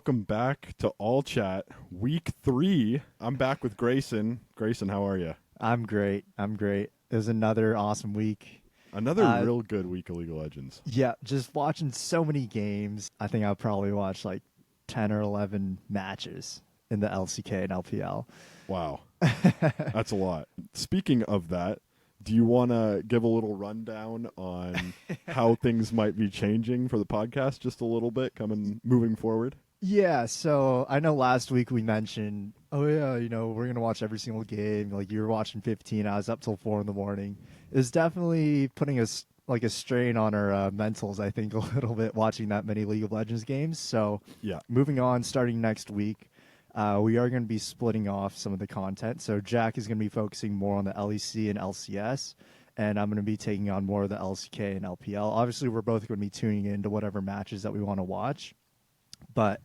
welcome back to All Chat Week 3. I'm back with Grayson. Grayson, how are you? I'm great. I'm great. It was another awesome week. Another Uh, real good week of League of Legends. yeah, just watching so many games. I think I'll probably watch like 10 or 11 matches in the LCK and LPL. Wow, that's a lot. Speaking of that, do you want to give a little rundown on how things might be changing for the podcast just a little bit moving forward? Yeah, so I know last week we mentioned, oh yeah, we're gonna watch every single game. Like you were watching 15, I was up till 4 in the morning. It's definitely putting us like a strain on our mentals. I think a little bit watching that many League of Legends games. So Yeah. moving on, starting next week, we are going to be splitting off some of the content. So Jack is going to be focusing more on the LEC and LCS, and I'm going to be taking on more of the LCK and LPL. Obviously, we're both going to be tuning into whatever matches that we want to watch, but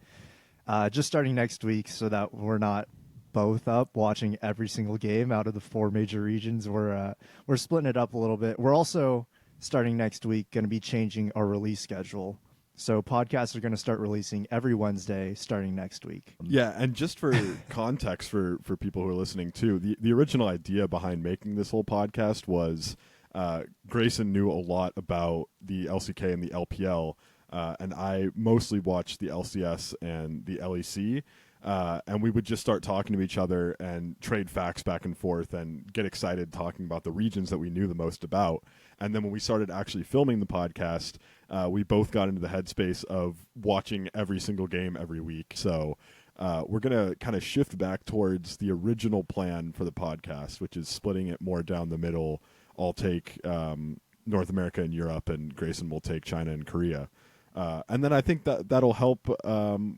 just starting next week so that we're not both up watching every single game out of the four major regions. We're splitting it up a little bit. We're also starting next week going to be changing our release schedule. So podcasts are going to start releasing every Wednesday starting next week. Yeah, and just for context for people who are listening too, the original idea behind making this whole podcast was Grayson knew a lot about the LCK and the LPL, and I mostly watched the LCS and the LEC. And we would just start talking to each other and trade facts back and forth and get excited talking about the regions that we knew the most about. And then when we started actually filming the podcast, we both got into the headspace of watching every single game every week. So we're going to kind of shift back towards the original plan for the podcast, which is splitting it more down the middle. I'll take North America and Europe, and Grayson will take China and Korea. And then I think that'll help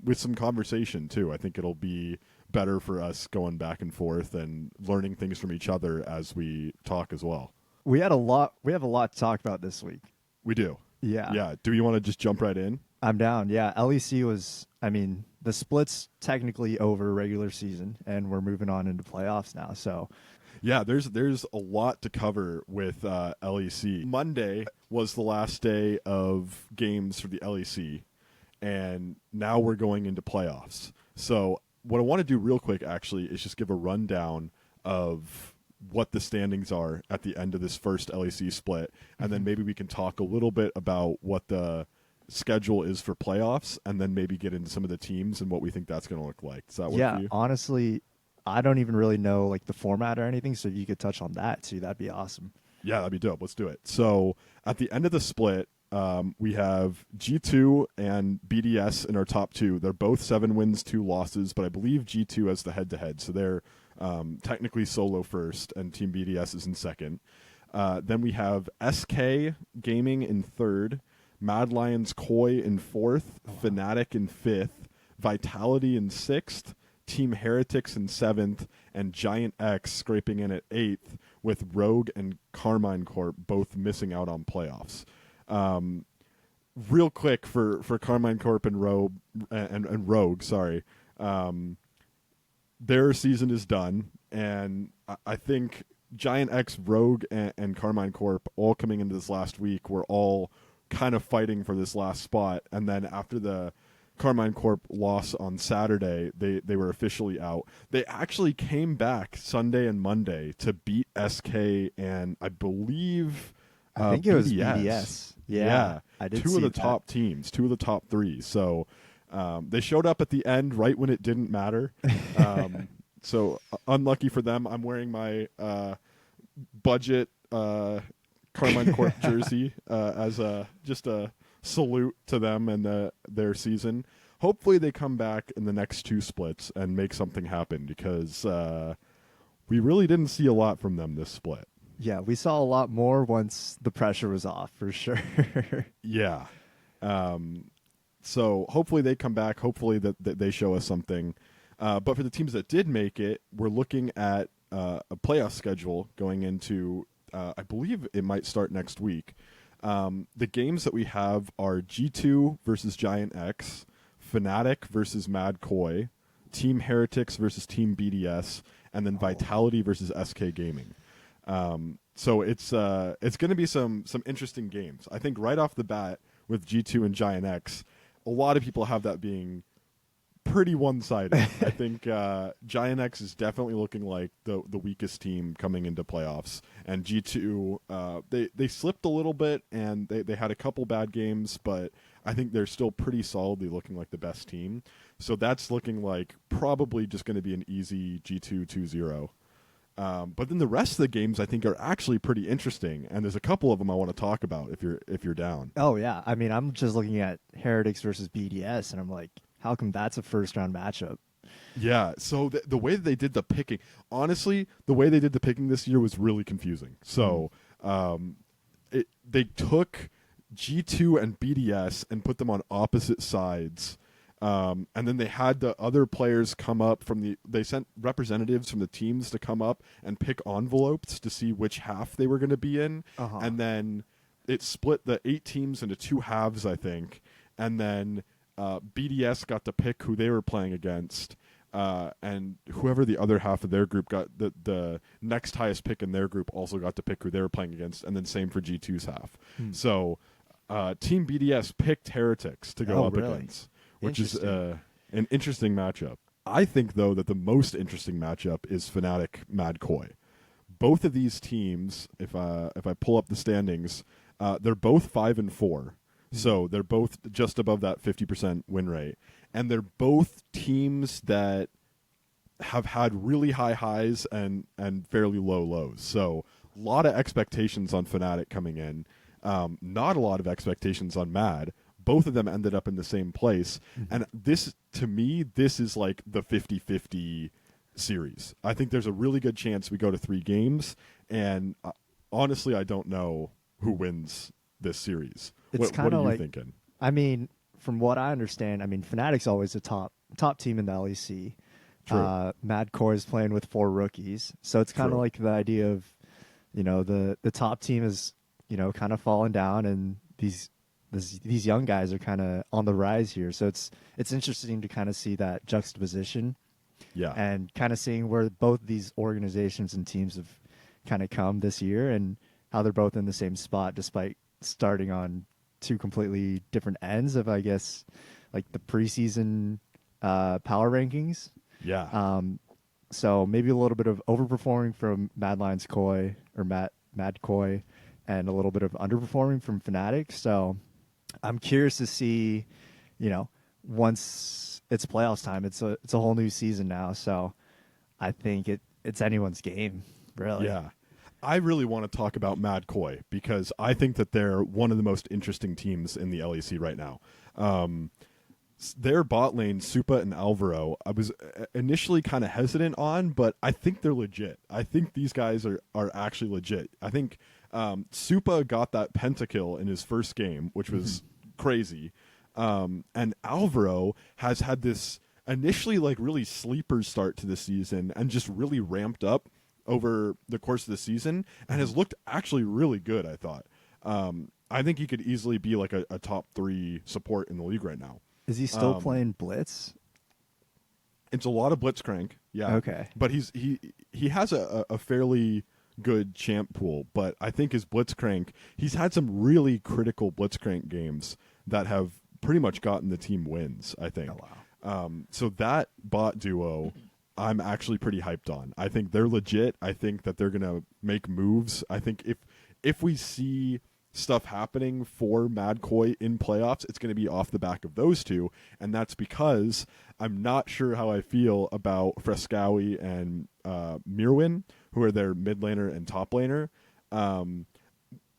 with some conversation too. I think it'll be better for us going back and forth and learning things from each other as we talk as well. We have a lot to talk about this week. We do. Yeah. Yeah. Do you want to just jump right in? I'm down. Yeah. LEC was, the split's technically over regular season, and we're moving on into playoffs now. So yeah, there's a lot to cover with LEC. Monday was the last day of games for the LEC, and now we're going into playoffs. So what I want to do real quick, actually, is just give a rundown of what the standings are at the end of this first LEC split, and then maybe we can talk a little bit about what the schedule is for playoffs, and then maybe get into some of the teams and what we think that's going to look like. Does that work for you? Honestly, I don't even really know like the format or anything, so if you could touch on that too, that'd be awesome. Yeah, that'd be dope. Let's do it. So at the end of the split, we have G2 and BDS in our top two. They're both 7 wins, 2 losses, but I believe G2 has the head-to-head, so they're technically solo first, and Team BDS is in second. Then we have SK Gaming in third, Mad Lions Koi in fourth, Fnatic in fifth, Vitality in sixth, Team Heretics in 7th, and Giant X scraping in at 8th, with Rogue and Carmine Corp both missing out on playoffs. Real quick for Carmine Corp and Rogue, sorry. Their season is done, and I think Giant X, Rogue, and Carmine Corp all coming into this last week were all kind of fighting for this last spot, and then after the Carmine Corp loss on Saturday, they were officially out. They actually came back Sunday and Monday to beat SK and I believe I think it was BDS. Yeah, I did two see of the that. top teams, 2 of the top 3. So they showed up at the end right when it didn't matter. So unlucky for them. I'm wearing my budget Carmine Corp jersey as just a salute to them and their season. Hopefully they come back in the next 2 splits and make something happen, because we really didn't see a lot from them this split. Yeah, we saw a lot more once the pressure was off, for sure. Yeah. So hopefully they come back. Hopefully that they show us something. But for the teams that did make it, we're looking at a playoff schedule going into, I believe it might start next week. The games that we have are G2 versus Giant X, Fnatic versus Mad Koi, Team Heretics versus Team BDS, and then Vitality versus SK Gaming. So it's going to be some interesting games. I think right off the bat with G2 and Giant X, a lot of people have that being pretty one-sided. I think Giant X is definitely looking like the weakest team coming into playoffs, and G2 they slipped a little bit, and they had a couple bad games, but I think they're still pretty solidly looking like the best team. So that's looking like probably just going to be an easy G2 2-0. But then the rest of the games I think are actually pretty interesting, and there's a couple of them I want to talk about if you're down. Oh yeah, I mean, I'm just looking at Heretics versus BDS, and I'm like, how come that's a first round matchup? Yeah, so the way that they did the picking, honestly, the way they did the picking this year was really confusing. So they took G2 and BDS and put them on opposite sides. And then they had the other players come up they sent representatives from the teams to come up and pick envelopes to see which half they were going to be in. And then it split the 8 teams into 2 halves, I think. And then BDS got to pick who they were playing against. And whoever the other half of their group got, the next highest pick in their group also got to pick who they were playing against. And then same for G2's half. So Team BDS picked Heretics to go up against, which is an interesting matchup. I think, though, that the most interesting matchup is Fnatic Mad Koi. Both of these teams, if I pull up the standings, they're both 5-4. So they're both just above that 50% win rate. And they're both teams that have had really high highs and fairly low lows. So a lot of expectations on Fnatic coming in. Not a lot of expectations on Mad. Both of them ended up in the same place. And this, to me, this is like the 50-50 series. I think there's a really good chance we go to 3 games. And honestly, I don't know who wins this series. It's What are you thinking? I mean, from what I understand, I mean, Fnatic's always the top team in the LEC. Mad Core is playing with 4 rookies. So it's kind of like the idea of, the top team is, kind of falling down, and these young guys are kind of on the rise here. So it's interesting to kind of see that juxtaposition. Yeah. And kind of seeing where both these organizations and teams have kind of come this year, and how they're both in the same spot despite starting on 2 completely different ends of, I guess, like the preseason power rankings. Yeah. So maybe a little bit of overperforming from Mad Lions Koi or Mad Koi, and a little bit of underperforming from Fnatic. So I'm curious to see, once it's playoffs time, it's a whole new season now. So I think it's anyone's game, really. Yeah. I really want to talk about Mad Koi because I think that they're one of the most interesting teams in the LEC right now. Their bot lane, Supa and Alvaro, I was initially kind of hesitant on, but I think they're legit. I think these guys are actually legit. I think Supa got that pentakill in his first game, which was crazy. And Alvaro has had this initially like really sleeper start to the season and just really ramped up over the course of the season and has looked actually really good, I thought. I think he could easily be like a top 3 support in the league right now. Is he still playing Blitz? It's a lot of Blitzcrank, yeah. Okay. But he has a fairly good champ pool, but I think his Blitzcrank, he's had some really critical Blitzcrank games that have pretty much gotten the team wins, I think. Oh, wow. So that bot duo, I'm actually pretty hyped on. I think they're legit. I think that they're going to make moves. I think if we see stuff happening for Mad Koi in playoffs, it's going to be off the back of those 2, and that's because I'm not sure how I feel about Frescowi and Mirwin, who are their mid laner and top laner.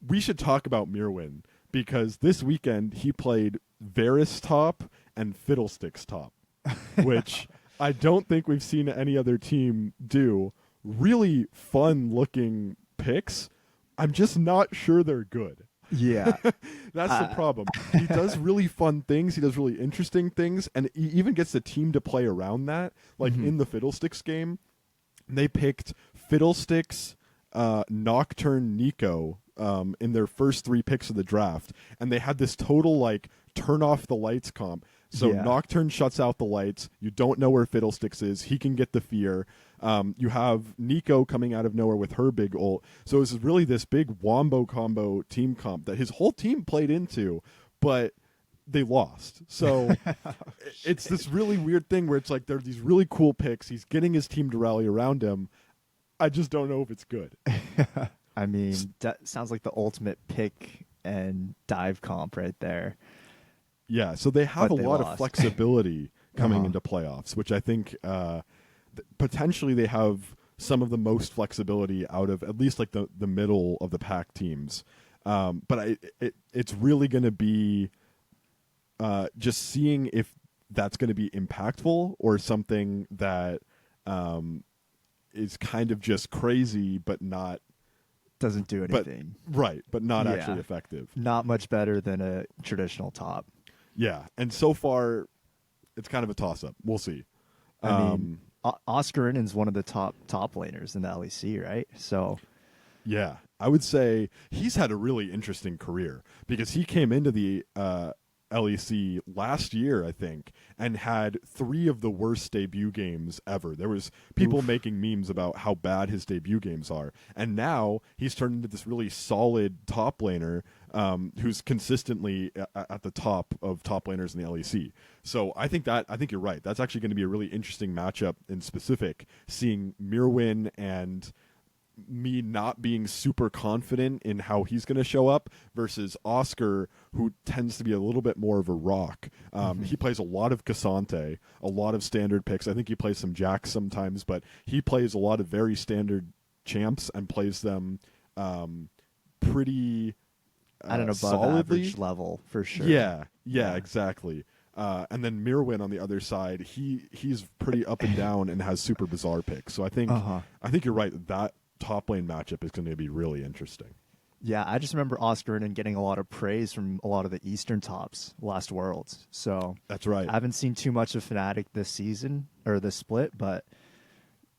We should talk about Mirwin because this weekend he played Varus top and Fiddlesticks top, which I don't think we've seen any other team do. Really fun looking picks. I'm just not sure they're good. Yeah. That's the problem. He does really fun things. He does really interesting things. And he even gets the team to play around that. Like in the Fiddlesticks game, they picked Fiddlesticks, Nocturne, Nico in their first 3 picks of the draft. And they had this total like turn off the lights comp. So Nocturne shuts out the lights. You don't know where Fiddlesticks is. He can get the fear. You have Nico coming out of nowhere with her big ult. So this is really this big wombo combo team comp that his whole team played into. But they lost. So it's this really weird thing where it's like there are these really cool picks. He's getting his team to rally around him. I just don't know if it's good. I mean, that sounds like the ultimate pick and dive comp right there. Yeah, so they have But a they lot lost. of flexibility coming into playoffs, which I think potentially they have some of the most flexibility out of at least like the middle of the pack teams. But it's really going to be just seeing if that's going to be impactful or something that is kind of just crazy, but not Doesn't do anything. but not Yeah. actually effective. Not much better than a traditional top. Yeah, and so far, it's kind of a toss-up. We'll see. I mean, Oscar Innen's one of the top laners in the LEC, right? So Yeah, I would say he's had a really interesting career because he came into the LEC last year, I think, and had 3 of the worst debut games ever. There was people making memes about how bad his debut games are, and now he's turned into this really solid top laner who's consistently at the top of top laners in the LEC. So I think you're right. That's actually going to be a really interesting matchup in specific, seeing Mirwin and me not being super confident in how he's going to show up versus Oscar, who tends to be a little bit more of a rock. He plays a lot of Cassante, a lot of standard picks. I think he plays some Jax sometimes, but he plays a lot of very standard champs and plays them pretty at an above solidly. average level for sure. Yeah, exactly. And then Mirwin on the other side, he's pretty up and down and has super bizarre picks. So I think you're right. That top lane matchup is going to be really interesting. Yeah, I just remember Oscar Innen getting a lot of praise from a lot of the Eastern tops last Worlds. So That's right. I haven't seen too much of Fnatic this season or this split, but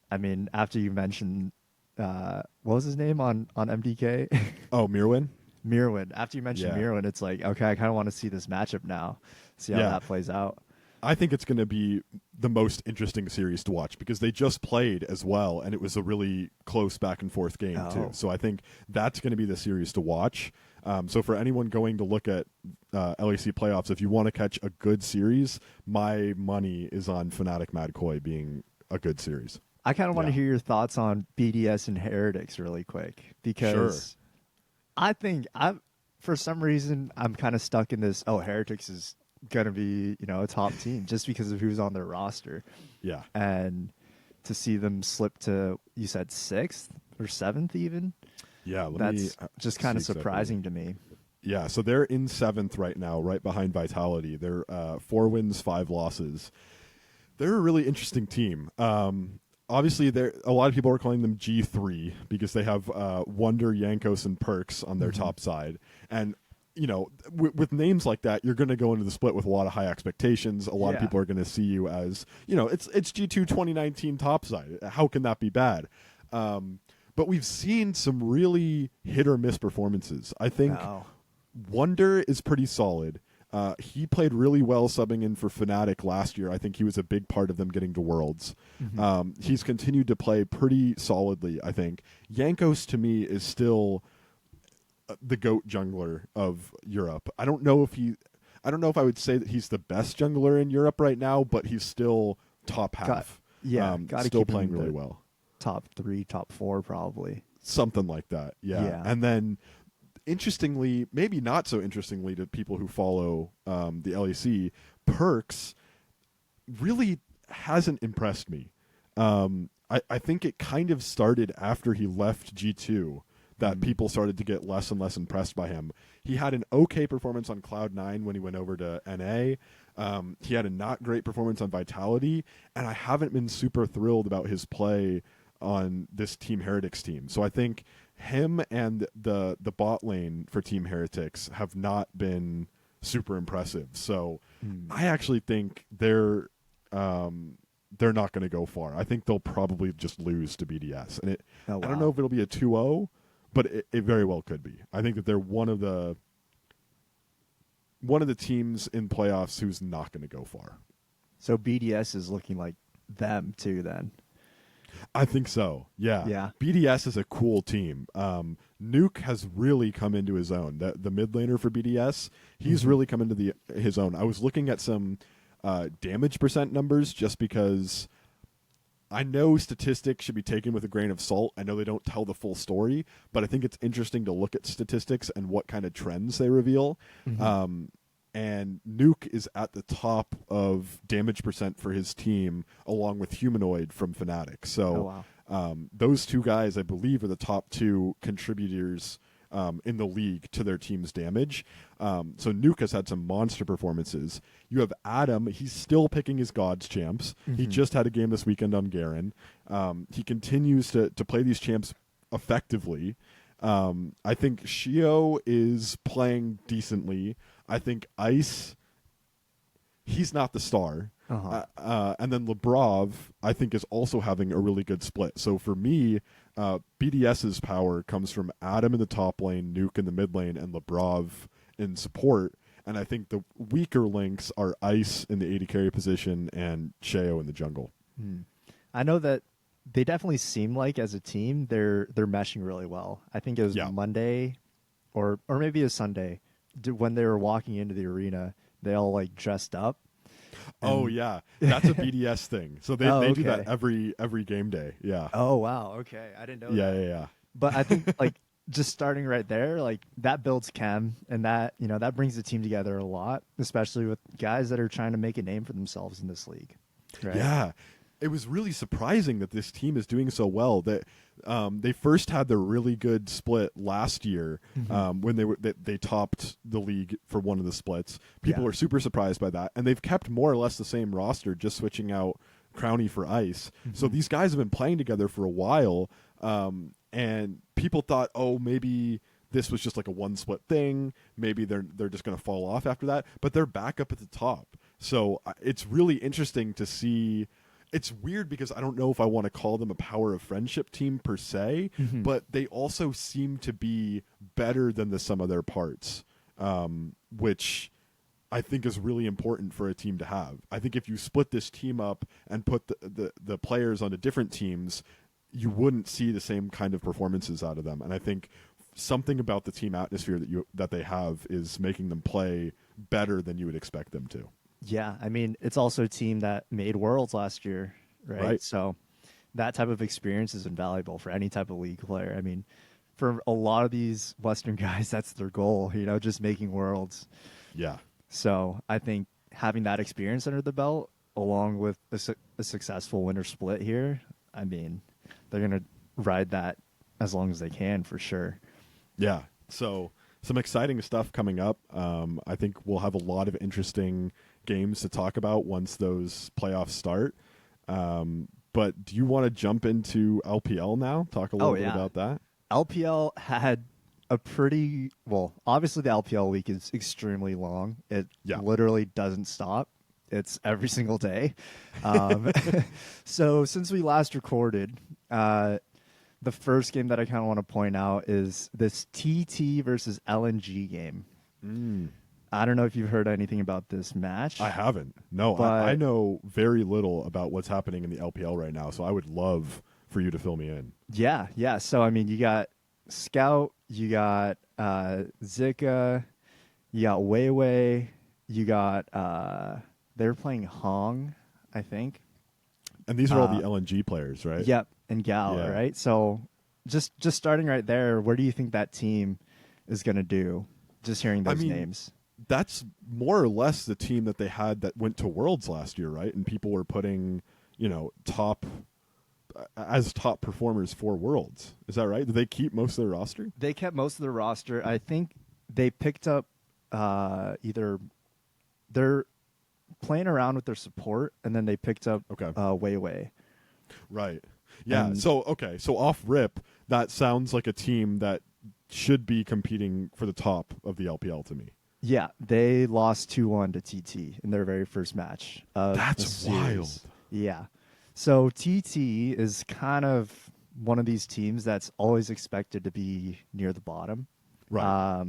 I mean, after you mentioned what was his name on MDK? Oh, Mirwin? Mirwin. After you mentioned Mirwin, it's like, okay, I kind of want to see this matchup now, see how that plays out. I think it's going to be the most interesting series to watch because they just played as well, and it was a really close back and forth game too. So I think that's going to be the series to watch. So for anyone going to look at LEC playoffs, if you want to catch a good series, my money is on Fnatic Mad Koi being a good series. I kind of want to hear your thoughts on BDS and Heretics really quick because I think for some reason I'm kind of stuck in this. Oh, Heretics is gonna be a top team just because of who's on their roster. Yeah, and to see them slip to, you said 6th or 7th even. Yeah, that's just kind of surprising to me. Yeah, so they're in 7th right now, right behind Vitality. They're 4 wins, 5 losses. They're a really interesting team. Obviously, a lot of people are calling them G3 because they have Wonder, Yankos, and Perks on their top side. And, with names like that, you're going to go into the split with a lot of high expectations. A lot of people are going to see you as, it's G2 2019 top side. How can that be bad? But we've seen some really hit or miss performances. I think Wonder is pretty solid. He played really well subbing in for Fnatic last year. I think he was a big part of them getting to Worlds. He's continued to play pretty solidly, I think. Yankos, to me, is still the GOAT jungler of Europe. I don't know if I would say that he's the best jungler in Europe right now, but he's still top half. Still playing really well. Top 3, top 4, probably. Something like that, yeah. And then, interestingly, maybe not so interestingly to people who follow the LEC, Perks really hasn't impressed me. I think it kind of started after he left G2 that people started to get less and less impressed by him. He had an okay performance on Cloud9 when he went over to NA. He had a not great performance on Vitality, and I haven't been super thrilled about his play on this Team Heretics team. So I think him and the bot lane for Team Heretics have not been super impressive. So I actually think they're not going to go far. I think they'll probably just lose to BDS. And I don't know if it'll be a 2-0, but it very well could be. I think that they're one of the teams in playoffs who's not going to go far. So BDS is looking like them too then. I think so. Yeah. Yeah. BDS is a cool team. Nuke has really come into his own. The mid laner for BDS, he's really come into his own. I was looking at some damage percent numbers just because I know statistics should be taken with a grain of salt. I know they don't tell the full story, but I think it's interesting to look at statistics and what kind of trends they reveal. And Nuke is at the top of damage percent for his team, along with Humanoid from Fnatic. So those two guys, I believe, are the top two contributors in the league to their team's damage. So Nuke has had some monster performances. You have Adam. He's still picking his gods champs. He just had a game this weekend on Garen. He continues to play these champs effectively. I think Shio is playing decently. I think Ice, he's not the star. And then Lebrov, I think, is also having a really good split. So for me, BDS's power comes from Adam in the top lane, Nuke in the mid lane, and Lebrov in support. And I think the weaker links are Ice in the AD carry position and Sheo in the jungle. I know that they definitely seem like, as a team, they're meshing really well. I think it was Monday or maybe it was Sunday when they were walking into the arena, they all like dressed up. Oh yeah, that's a BDS thing. So they do that every game day. Yeah. Oh wow. Okay, I didn't know. Yeah. But I think like just starting right there, like that builds chem, and that that brings the team together a lot, especially with guys that are trying to make a name for themselves in this league. Right? Yeah. It was really surprising that this team is doing so well. That they first had their really good split last year when they topped the league for one of the splits. People were super surprised by that, and they've kept more or less the same roster, just switching out Crownie for Ice. So these guys have been playing together for a while, and people thought, oh, maybe this was just like a one split thing. Maybe they're just going to fall off after that, but they're back up at the top. So it's really interesting to see. It's weird because I don't know if I want to call them a power of friendship team per se, but they also seem to be better than the sum of their parts, which I think is really important for a team to have. I think if you split this team up and put the players onto different teams, you wouldn't see the same kind of performances out of them. And I think something about the team atmosphere that they have is making them play better than you would expect them to. Yeah, I mean, it's also a team that made Worlds last year, right? So that type of experience is invaluable for any type of league player. I mean, for a lot of these Western guys, that's their goal, just making Worlds. Yeah. So I think having that experience under the belt, along with a successful winter split here, I mean, they're going to ride that as long as they can, for sure. Yeah. So some exciting stuff coming up. I think we'll have a lot of interesting games to talk about once those playoffs start. But do you want to jump into LPL now? Talk a little bit about that. LPL had a obviously the LPL week is extremely long. It literally doesn't stop. It's every single day. So since we last recorded, the first game that I kind of want to point out is this TT versus LNG game. I don't know if you've heard anything about this match. I haven't. No, I know very little about what's happening in the LPL right now, so I would love for you to fill me in. Yeah. So, I mean, you got Scout, you got Zika, you got Weiwei, you got they're playing Hong, I think. And these are all the LNG players, right? Yep, and Gal, right? So just starting right there, where do you think that team is going to do? Just hearing those names. That's more or less the team that they had that went to Worlds last year, right? And people were putting, top performers for Worlds. Is that right? Did they keep most of their roster? They kept most of their roster. I think they picked up either they're playing around with their support, and then they picked up Weiwei. Right. Yeah. So off rip, that sounds like a team that should be competing for the top of the LPL to me. Yeah, they lost 2-1 to TT in their very first match. That's wild. Yeah. So TT is kind of one of these teams that's always expected to be near the bottom. Right.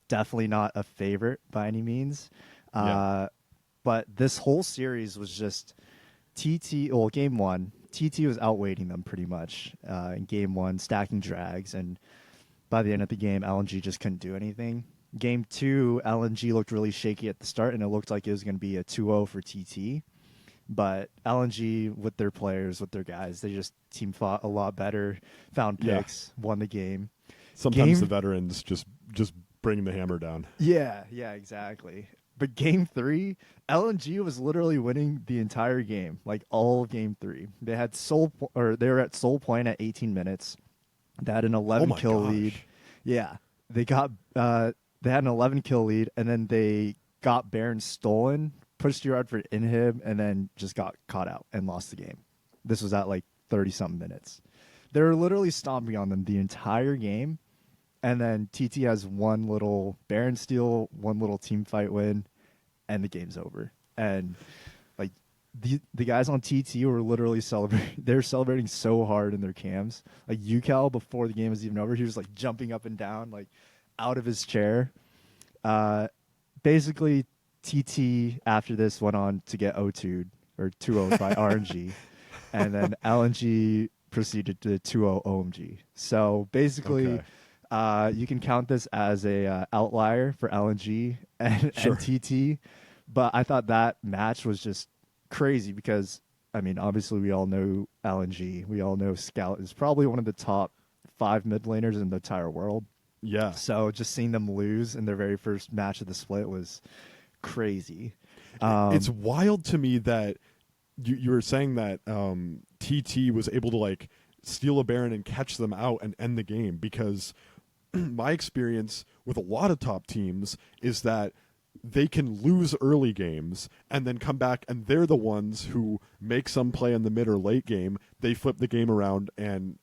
Definitely not a favorite by any means. But this whole series was just TT. Well, game one, TT was outweighting them pretty much in game one, stacking drags, and by the end of the game, LNG just couldn't do anything. Game two, LNG looked really shaky at the start, and it looked like it was going to be a 2-0 for TT. But LNG, with their players, with their guys, they just team fought a lot better, found picks, won the game. Sometimes the veterans just bring the hammer down. Yeah, exactly. But game three, LNG was literally winning the entire game, like all of game three. They had they were at sole point at 18 minutes. They had an 11 kill lead. Yeah, they got they had an 11 kill lead, and then they got Baron stolen, pushed your yard for inhib, and then just got caught out and lost the game. This was at like 30-something minutes. They were literally stomping on them the entire game, and then TT has one little Baron steal, one little team fight win, and the game's over. And like the guys on TT were literally celebrating. They're celebrating so hard in their cams. Like UCal, before the game was even over, he was like jumping up and down, like out of his chair. Basically, TT after this went on to get 0-2'd or 2-0'd by RNG, and then LNG proceeded to 2-0 OMG. So basically, you can count this as a outlier for LNG and TT. But I thought that match was just crazy because, I mean, obviously we all know LNG. We all know Scout is probably one of the top 5 mid laners in the entire world. Yeah. So just seeing them lose in their very first match of the split was crazy. It's wild to me that you were saying that TT was able to like steal a Baron and catch them out and end the game, because my experience with a lot of top teams is that they can lose early games and then come back, and they're the ones who make some play in the mid or late game. They flip the game around and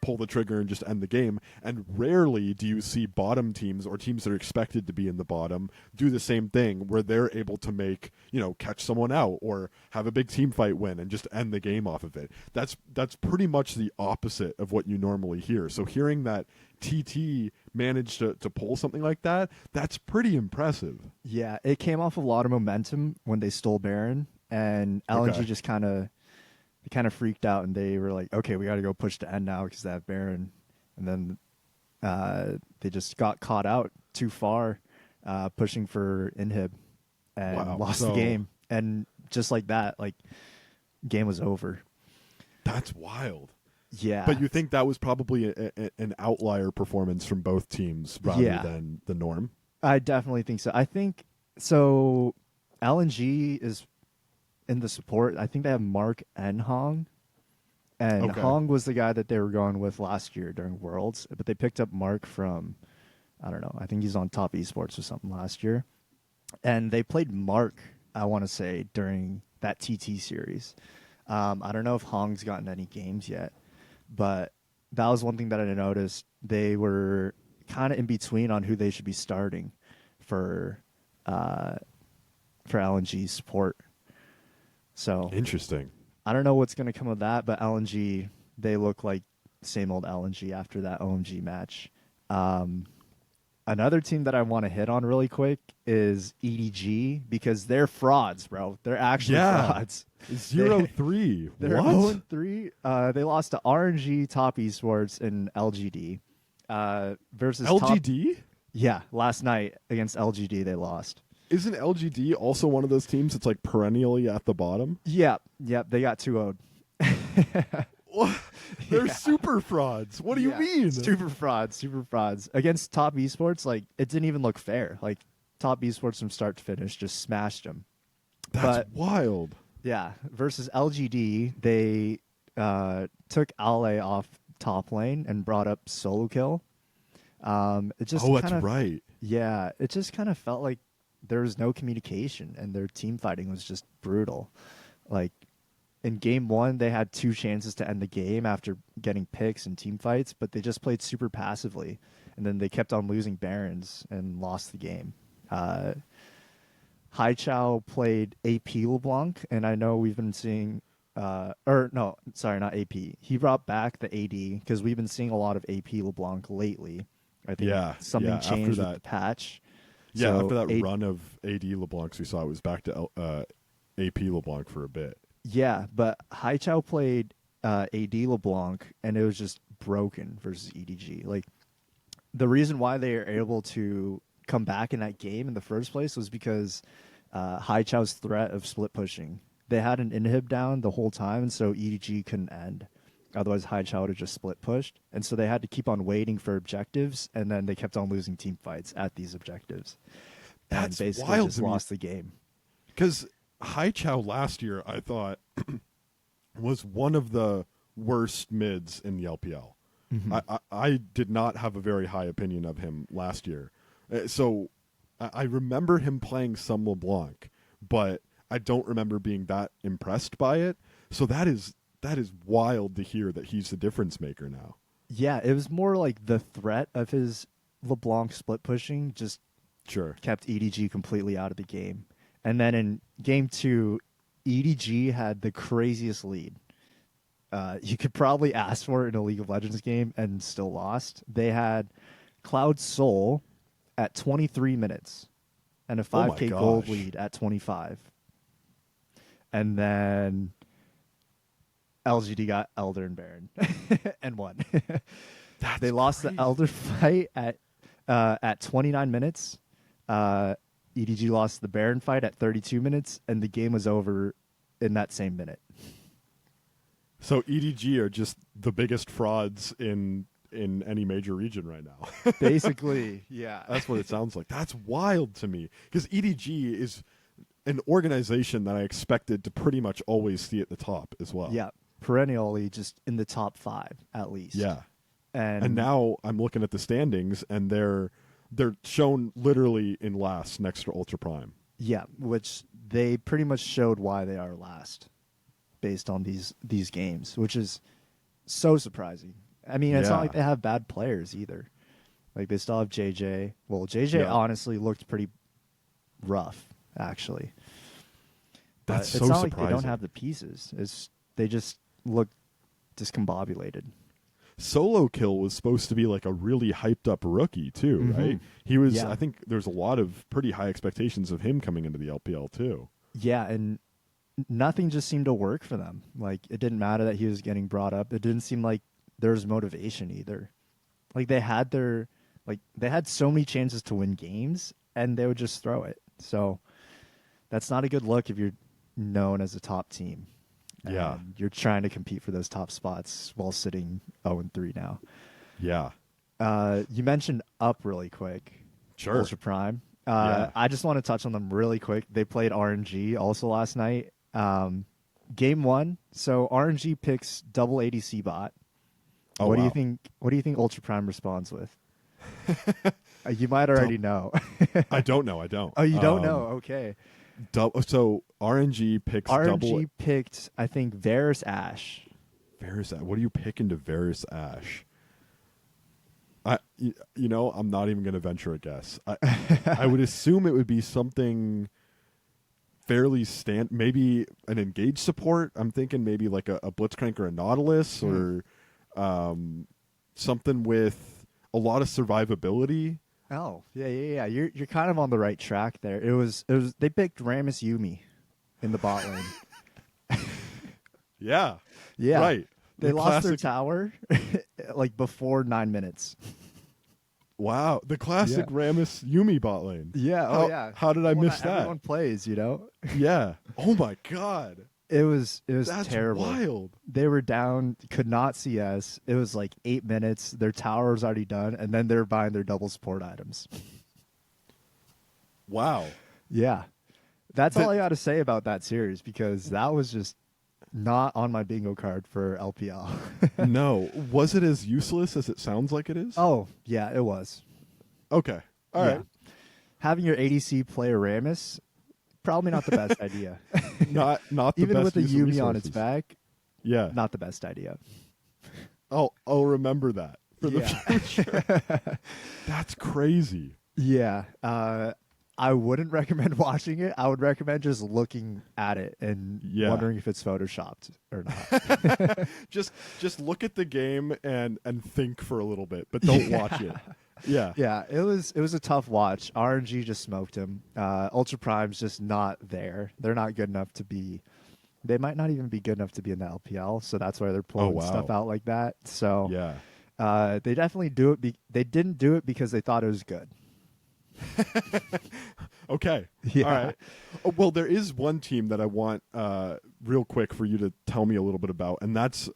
pull the trigger and just end the game. And rarely do you see bottom teams or teams that are expected to be in the bottom do the same thing, where they're able to make, catch someone out or have a big team fight win and just end the game off of it. That's pretty much the opposite of what you normally hear. So hearing that TT managed to pull something like that, that's pretty impressive. Yeah, it came off a lot of momentum when they stole Baron, and LNG just kind of freaked out, and they were like, okay, we got to go push to end now because they have Baron. And then they just got caught out too far, pushing for inhib, and lost the game. And just like that, like, game was over. That's wild. Yeah. But you think that was probably an outlier performance from both teams rather than the norm? I definitely think so. I think so. LNG is in the support. I think they have Mark and Hong. And Hong was the guy that they were going with last year during Worlds, but they picked up Mark from, I don't know, I think he's on Top Esports or something last year. And they played Mark, I want to say, during that TT series. I don't know if Hong's gotten any games yet, but that was one thing that I noticed. They were kind of in between on who they should be starting for LNG support. So interesting. I don't know what's going to come of that, but LNG, they look like same old LNG after that OMG match. Another team that I want to hit on really quick is EDG, because they're frauds, bro. They're actually frauds. 0-3. They're What? 0-3. They lost to RNG, Top Esports, and LGD. Versus LGD? Last night against LGD they lost. Isn't LGD also one of those teams that's like perennially at the bottom? Yep. They got 2-0'd. They're super frauds. What do you mean? Super frauds. Against Top Esports, like, it didn't even look fair. Like, Top Esports from start to finish just smashed them. That's wild. Yeah. Versus LGD, they took Ale off top lane and brought up solo kill. It just that's right. Yeah. It just kind of felt like there was no communication, and their team fighting was just brutal. Like, in game one, they had 2 chances to end the game after getting picks and team fights, but they just played super passively, and then they kept on losing Barons and lost the game. Haichao played AP LeBlanc, and I know we've been seeing not AP. He brought back the AD because we've been seeing a lot of AP LeBlanc lately. I think something changed with the patch. Yeah, so after that run of AD LeBlancs we saw, it was back to AP LeBlanc for a bit. Yeah, but Haichao played AD LeBlanc, and it was just broken versus EDG. Like, the reason why they are able to come back in that game in the first place was because Haichao's threat of split pushing. They had an inhib down the whole time, and so EDG couldn't end. Otherwise, Haichao would have just split pushed. And so they had to keep on waiting for objectives, and then they kept on losing team fights at these objectives. That's and basically wild just to me. lost the game. Because Haichao last year, I thought, was one of the worst mids in the LPL. Mm-hmm. I did not have a very high opinion of him last year. So I remember him playing some LeBlanc, but I don't remember being that impressed by it. So that is wild to hear that he's the difference maker now. Yeah, it was more like the threat of his LeBlanc split pushing just kept EDG completely out of the game. And then in game 2, EDG had the craziest lead. You could probably ask for it in a League of Legends game and still lost. They had Cloud Soul at 23 minutes and a 5K gold lead at 25. And then LGD got Elder and Baron and won. They lost the Elder fight at 29 minutes. EDG lost the Baron fight at 32 minutes, and the game was over in that same minute. So EDG are just the biggest frauds in any major region right now. Basically, yeah. That's what it sounds like. That's wild to me. Because EDG is an organization that I expected to pretty much always see at the top as well. Yeah, perennially just in the top 5 at least. Yeah. And now I'm looking at the standings, and they're shown literally in last next to Ultra Prime. Yeah, which they pretty much showed why they are last based on these games, which is so surprising. I mean, it's not like they have bad players either. Like, they still have JJ. Well, JJ honestly looked pretty rough, actually. That's so it's not surprising. like they don't have the pieces. They just look discombobulated. Solo Kill was supposed to be like a really hyped up rookie too, right? He was. I think there's a lot of pretty high expectations of him coming into the LPL too. Yeah, and nothing just seemed to work for them. Like, it didn't matter that he was getting brought up. It didn't seem like there was motivation either. Like, they had so many chances to win games, and they would just throw it. So that's not a good look if you're known as a top team. Yeah. You're trying to compete for those top spots while sitting 0-3 now. Yeah. You mentioned Up really quick. Sure. Ultra Prime. I just want to touch on them really quick. They played RNG also last night. Game 1. So RNG picks double ADC bot. Oh, what do you think Ultra Prime responds with? You might already know. I don't know. I don't. Oh, you don't know? Okay. So RNG picks RNG picked, I think, Varus Ashe. Varus Ashe. What do you pick into Varus Ashe? I'm not even going to venture a guess. I would assume it would be something fairly maybe an engaged support. I'm thinking maybe like a Blitzcrank or a Nautilus or something with a lot of survivability. Oh, yeah. You're kind of on the right track there. It was they picked Rammus Yumi in the bot lane. Yeah. Right. They lost their classic tower like before 9 minutes. Wow, the classic Rammus Yumi bot lane. Yeah. How did I miss that? Everyone plays, Yeah. Oh my god. It was That's terrible. Wild. They were down, could not CS. It was like 8 minutes. Their tower was already done, and then they're buying their double support items. Wow. Yeah. That's all I got to say about that series, because that was just not on my bingo card for LPL. No. Was it as useless as it sounds like it is? Oh, yeah, it was. Okay. All right. Having your ADC play a Rammus, probably not the best idea. Not the Even best with the use of Yumi on resources. its back, not the best idea. I'll remember that for the future. That's crazy. Yeah. I wouldn't recommend watching it. I would recommend just looking at it and wondering if it's photoshopped or not. just look at the game and think for a little bit, but don't watch it. Yeah. Yeah, it was a tough watch. RNG just smoked him. Ultra Prime's just not there. They're not good enough to be They might not even be good enough to be in the LPL, so that's why they're Oh pulling stuff wow. out like that. So Yeah. they definitely do it. They didn't do it because they thought it was good. Okay. All Yeah. right. Oh, well, there is one team that I want real quick for you to tell me a little bit about, and that's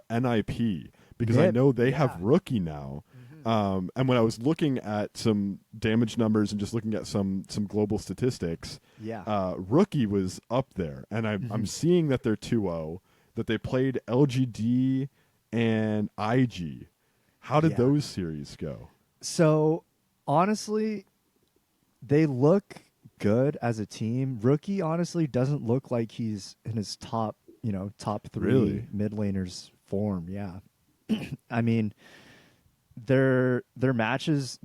NIP, because I Nip, know they have yeah. Rookie now. And when I was looking at some damage numbers and just looking at some global statistics, Yeah. Rookie was up there, and I'm seeing that they're 2-0, that they played LGD and IG. How did Yeah. those series go? So honestly, they look good as a team. Rookie honestly doesn't look like he's in his top three Really? mid laners form. Yeah. I mean, their matches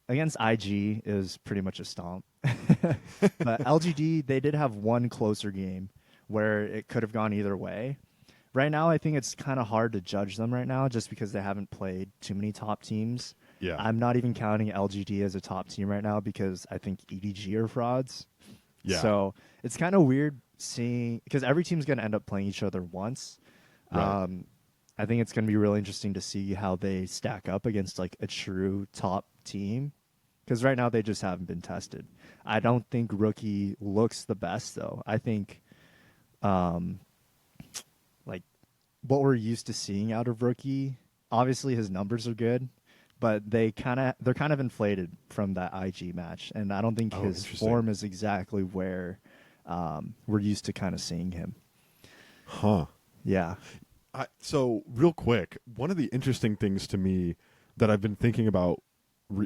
against IG is pretty much a stomp. But LGD, they did have one closer game where it could have gone either way. Right now, I think it's kind of hard to judge them right now just because they haven't played too many top teams. Yeah. I'm not even counting LGD as a top team right now because I think EDG are frauds. Yeah. So it's kind of weird seeing, because every team's going to end up playing each other once. Right. I think it's going to be really interesting to see how they stack up against like a true top team, because right now they just haven't been tested. I don't think Rookie looks the best though. I think like what we're used to seeing out of Rookie, obviously his numbers are good, but they're kind of inflated from that IG match, and I don't think Oh, his interesting. form is exactly where we're used to kind of seeing him. Huh. Yeah. So real quick, one of the interesting things to me that I've been thinking about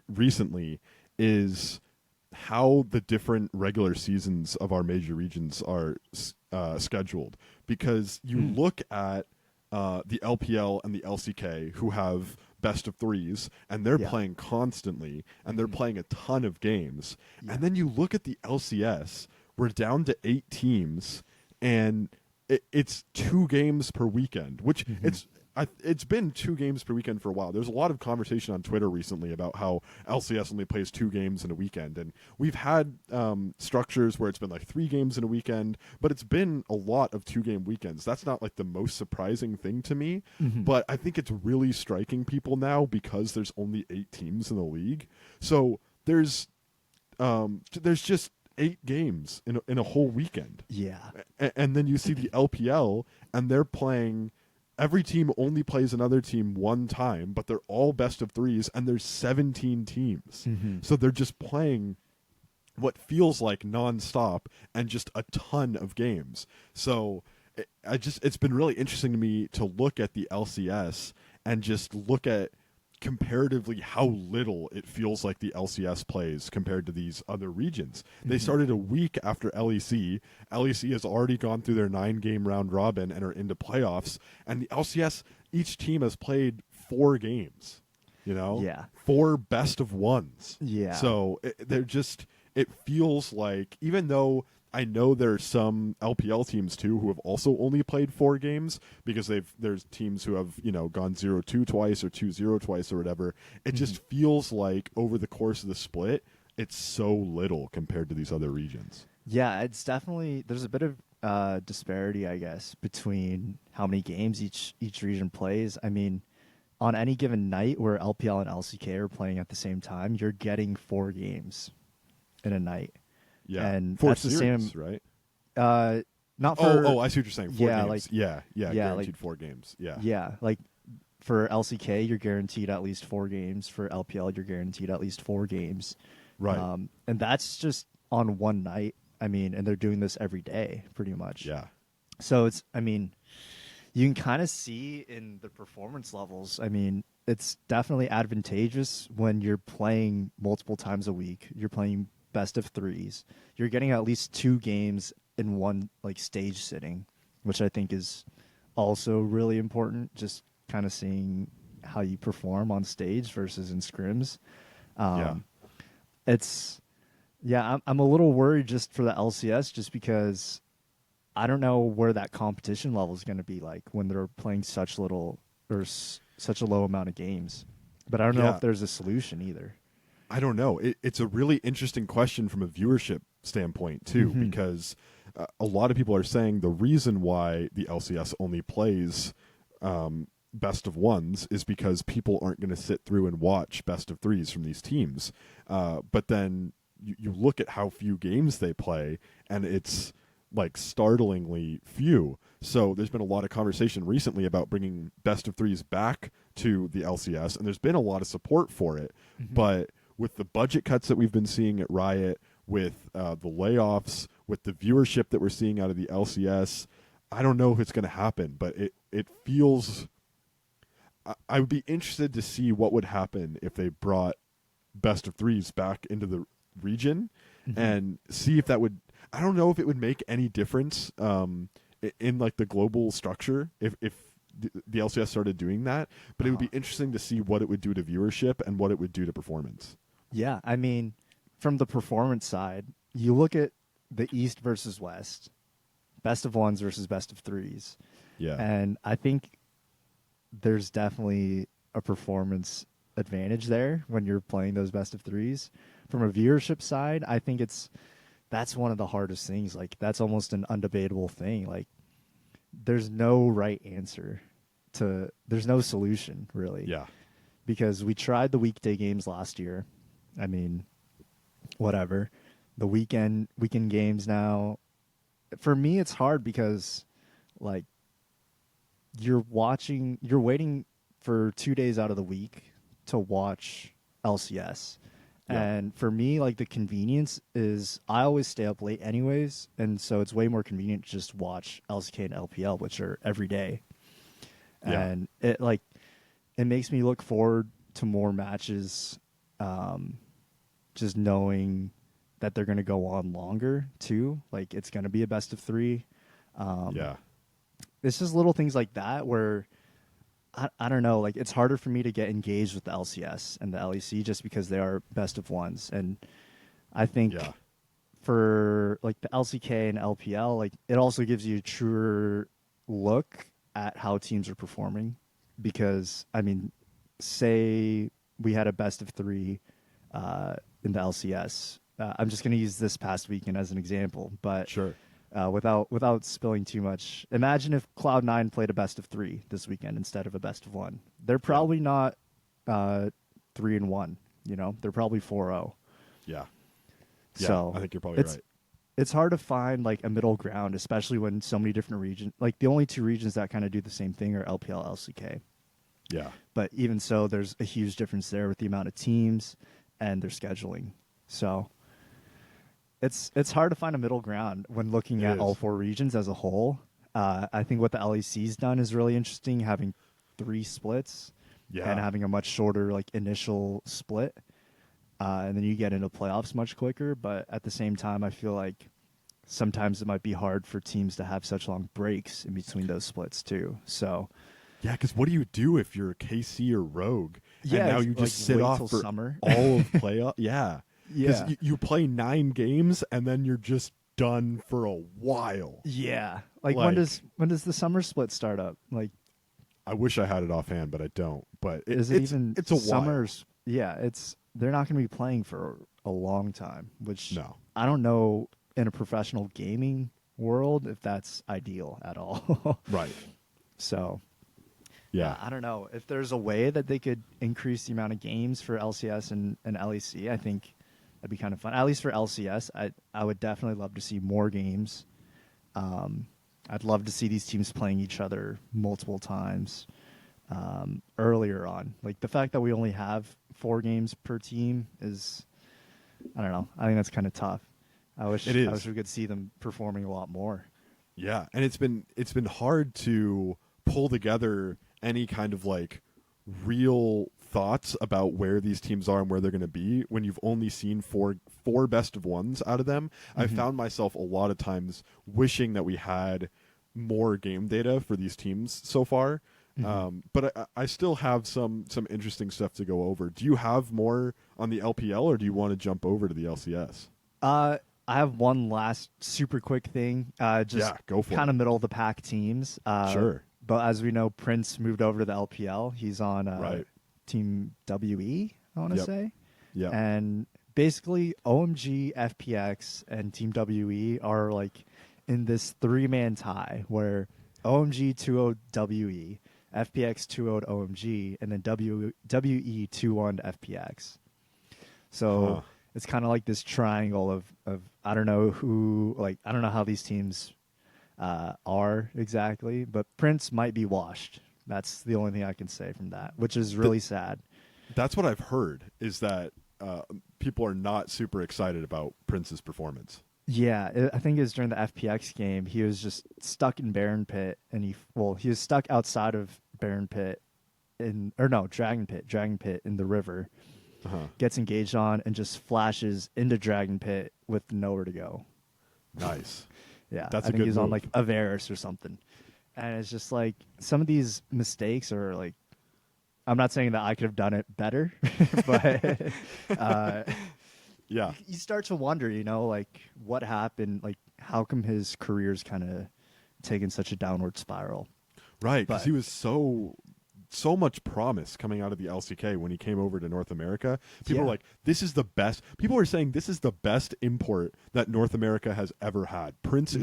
recently is how the different regular seasons of our major regions are scheduled. Because you look at the LPL and the LCK, who have best of threes, and they're Yeah. playing constantly, and they're playing a ton of games. Yeah. And then you look at the LCS, we're down to 8 teams, and it's 2 games per weekend, which it's been 2 games per weekend for a while. There's a lot of conversation on Twitter recently about how LCS only plays 2 games in a weekend, and we've had structures where it's been like 3 games in a weekend, but it's been a lot of 2-game weekends. That's not like the most surprising thing to me, but I think it's really striking people now because there's only 8 teams in the league. So there's just 8 games in a whole weekend. Yeah. And then you see the LPL, and they're playing. Every team only plays another team one time, but they're all best of threes, and there's 17 teams. So they're just playing what feels like nonstop and just a ton of games. So it's been really interesting to me to look at the LCS and just look at comparatively how little it feels like the LCS plays compared to these other regions. They started a week after LEC. LEC has already gone through their 9-game round robin and are into playoffs. And the LCS, each team has played 4 games, Yeah. 4 best of ones. Yeah. So it feels like, even though I know there's some LPL teams too who have also only played 4 games, because there's teams who have gone 0-2 twice or 2-0 twice or whatever. It just feels like over the course of the split, it's so little compared to these other regions. Yeah, it's definitely, there's a bit of disparity, I guess, between how many games each region plays. I mean, on any given night where LPL and LCK are playing at the same time, you're getting 4 games in a night. Yeah, And 4 that's the series, same. right? Not for. Oh, I see what you're saying. 4 Yeah, games. like yeah, guaranteed like 4 games. Yeah, yeah, like for LCK, you're guaranteed at least 4 games. For LPL, you're guaranteed at least 4 games. right. And that's just on one night. I mean, and they're doing this every day, pretty much. Yeah, So I mean, you can kind of see in the performance levels. I mean, it's definitely advantageous when you're playing multiple times a week. You're playing best of threes. You're getting at least 2 games in one like stage sitting, which I think is also really important. Just kind of seeing how you perform on stage versus in scrims. yeah. It's I'm a little worried just for the LCS, just because I don't know where that competition level is going to be like when they're playing such little or such a low amount of games. But I don't know Yeah. if there's a solution either. I don't know. It's a really interesting question from a viewership standpoint too, because a lot of people are saying the reason why the LCS only plays best of ones is because people aren't going to sit through and watch best of threes from these teams. But then you look at how few games they play, and it's like startlingly few. So there's been a lot of conversation recently about bringing best of threes back to the LCS, and there's been a lot of support for it. Mm-hmm. But with the budget cuts that we've been seeing at Riot, with the layoffs, with the viewership that we're seeing out of the LCS, I don't know if it's going to happen, but it feels... I would be interested to see what would happen if they brought best of threes back into the region, Mm-hmm. and see if that would... I don't know if it would make any difference in like the global structure if the LCS started doing that, but it would be interesting to see what it would do to viewership and what it would do to performance. Yeah, I mean, from the performance side, you look at the East versus West, best of ones versus best of threes. Yeah. And I think there's definitely a performance advantage there when you're playing those best of threes. From a viewership side, I think that's one of the hardest things. Like, that's almost an undebatable thing. Like, there's no right answer there's no solution, really. Yeah. Because we tried the weekday games last year. I mean, whatever. The weekend games now, for me, it's hard because, like, you're waiting for 2 days out of the week to watch LCS. Yeah. And for me, like, the convenience is I always stay up late anyways, and so it's way more convenient to just watch LCK and LPL, which are every day. Yeah. And it makes me look forward to more matches, just knowing that they're going to go on longer too. Like, it's going to be a best of three. Yeah. It's just little things like that where I don't know, like, it's harder for me to get engaged with the LCS and the LEC just because they are best of ones. And I think for like the LCK and LPL, like, it also gives you a truer look at how teams are performing. Because, I mean, say we had a best of three in the LCS. I'm just going to use this past weekend as an example, but Sure. without spilling too much, imagine if Cloud9 played a best of three this weekend instead of a best of one. They're probably not 3-1. You know, they're probably 4-0. Yeah. So I think you're probably right. It's hard to find like a middle ground, especially when so many different regions. Like, the only two regions that kind of do the same thing are LPL, LCK. Yeah. But even so, there's a huge difference there with the amount of teams and their scheduling. So it's hard to find a middle ground when looking at all four regions as a whole. I think what the LEC's done is really interesting, having 3 splits and having a much shorter like initial split. And then you get into playoffs much quicker. But at the same time, I feel like sometimes it might be hard for teams to have such long breaks in between those splits too. So yeah, because what do you do if you're a KC or Rogue? Yeah, and now you just like, sit wait off till for summer. all of playoff. Yeah. Yeah. Because you play 9 games and then you're just done for a while. Yeah. Like, when does the summer split start up? Like, I wish I had it offhand, but I don't. But it's a summers? While. Yeah, they're not going to be playing for a long time, which No. I don't know in a professional gaming world if that's ideal at all. Right. So, yeah, I don't know if there's a way that they could increase the amount of games for LCS and LEC. I think that'd be kind of fun. At least for LCS, I would definitely love to see more games. I'd love to see these teams playing each other multiple times earlier on. Like, the fact that we only have 4 games per team is, I don't know. I think that's kind of tough. I wish we could see them performing a lot more. Yeah, and it's been hard to pull together any kind of like real thoughts about where these teams are and where they're going to be when you've only seen four best of ones out of them. Mm-hmm. I found myself a lot of times wishing that we had more game data for these teams so far. Mm-hmm. But I still have some interesting stuff to go over. Do you have more on the LPL, or do you want to jump over to the LCS? I have one last super quick thing. Just go for kind it. of middle of the pack teams. Sure. But as we know, Prince moved over to the LPL. He's on right. Team WE, I want to say. Yeah. And basically, OMG, FPX, and Team WE are like in this 3-man tie where OMG 2-0 WE, FPX 2-0 OMG, and then WE 2-1 FPX. So it's kind of like this triangle of I don't know who, like, I don't know how these teams are exactly, but Prince might be washed. That's the only thing I can say from that, which is really sad. That's what I've heard, is that people are not super excited about Prince's performance. Yeah, I think it was during the FPX game. He was just stuck in Baron Pit, and he was stuck outside of Baron Pit, Dragon Pit in the river. Gets engaged on and just flashes into Dragon Pit with nowhere to go. Nice. Yeah, That's I think good he's move. on like Avaris or something, and it's just like some of these mistakes are like. I'm not saying that I could have done it better, but yeah, you start to wonder, like what happened, like how come his career's kind of taken such a downward spiral. right. Because he was so much promise coming out of the LCK when he came over to North America. People were like, this is the best. People are saying this is the best import that North America has ever had. Prince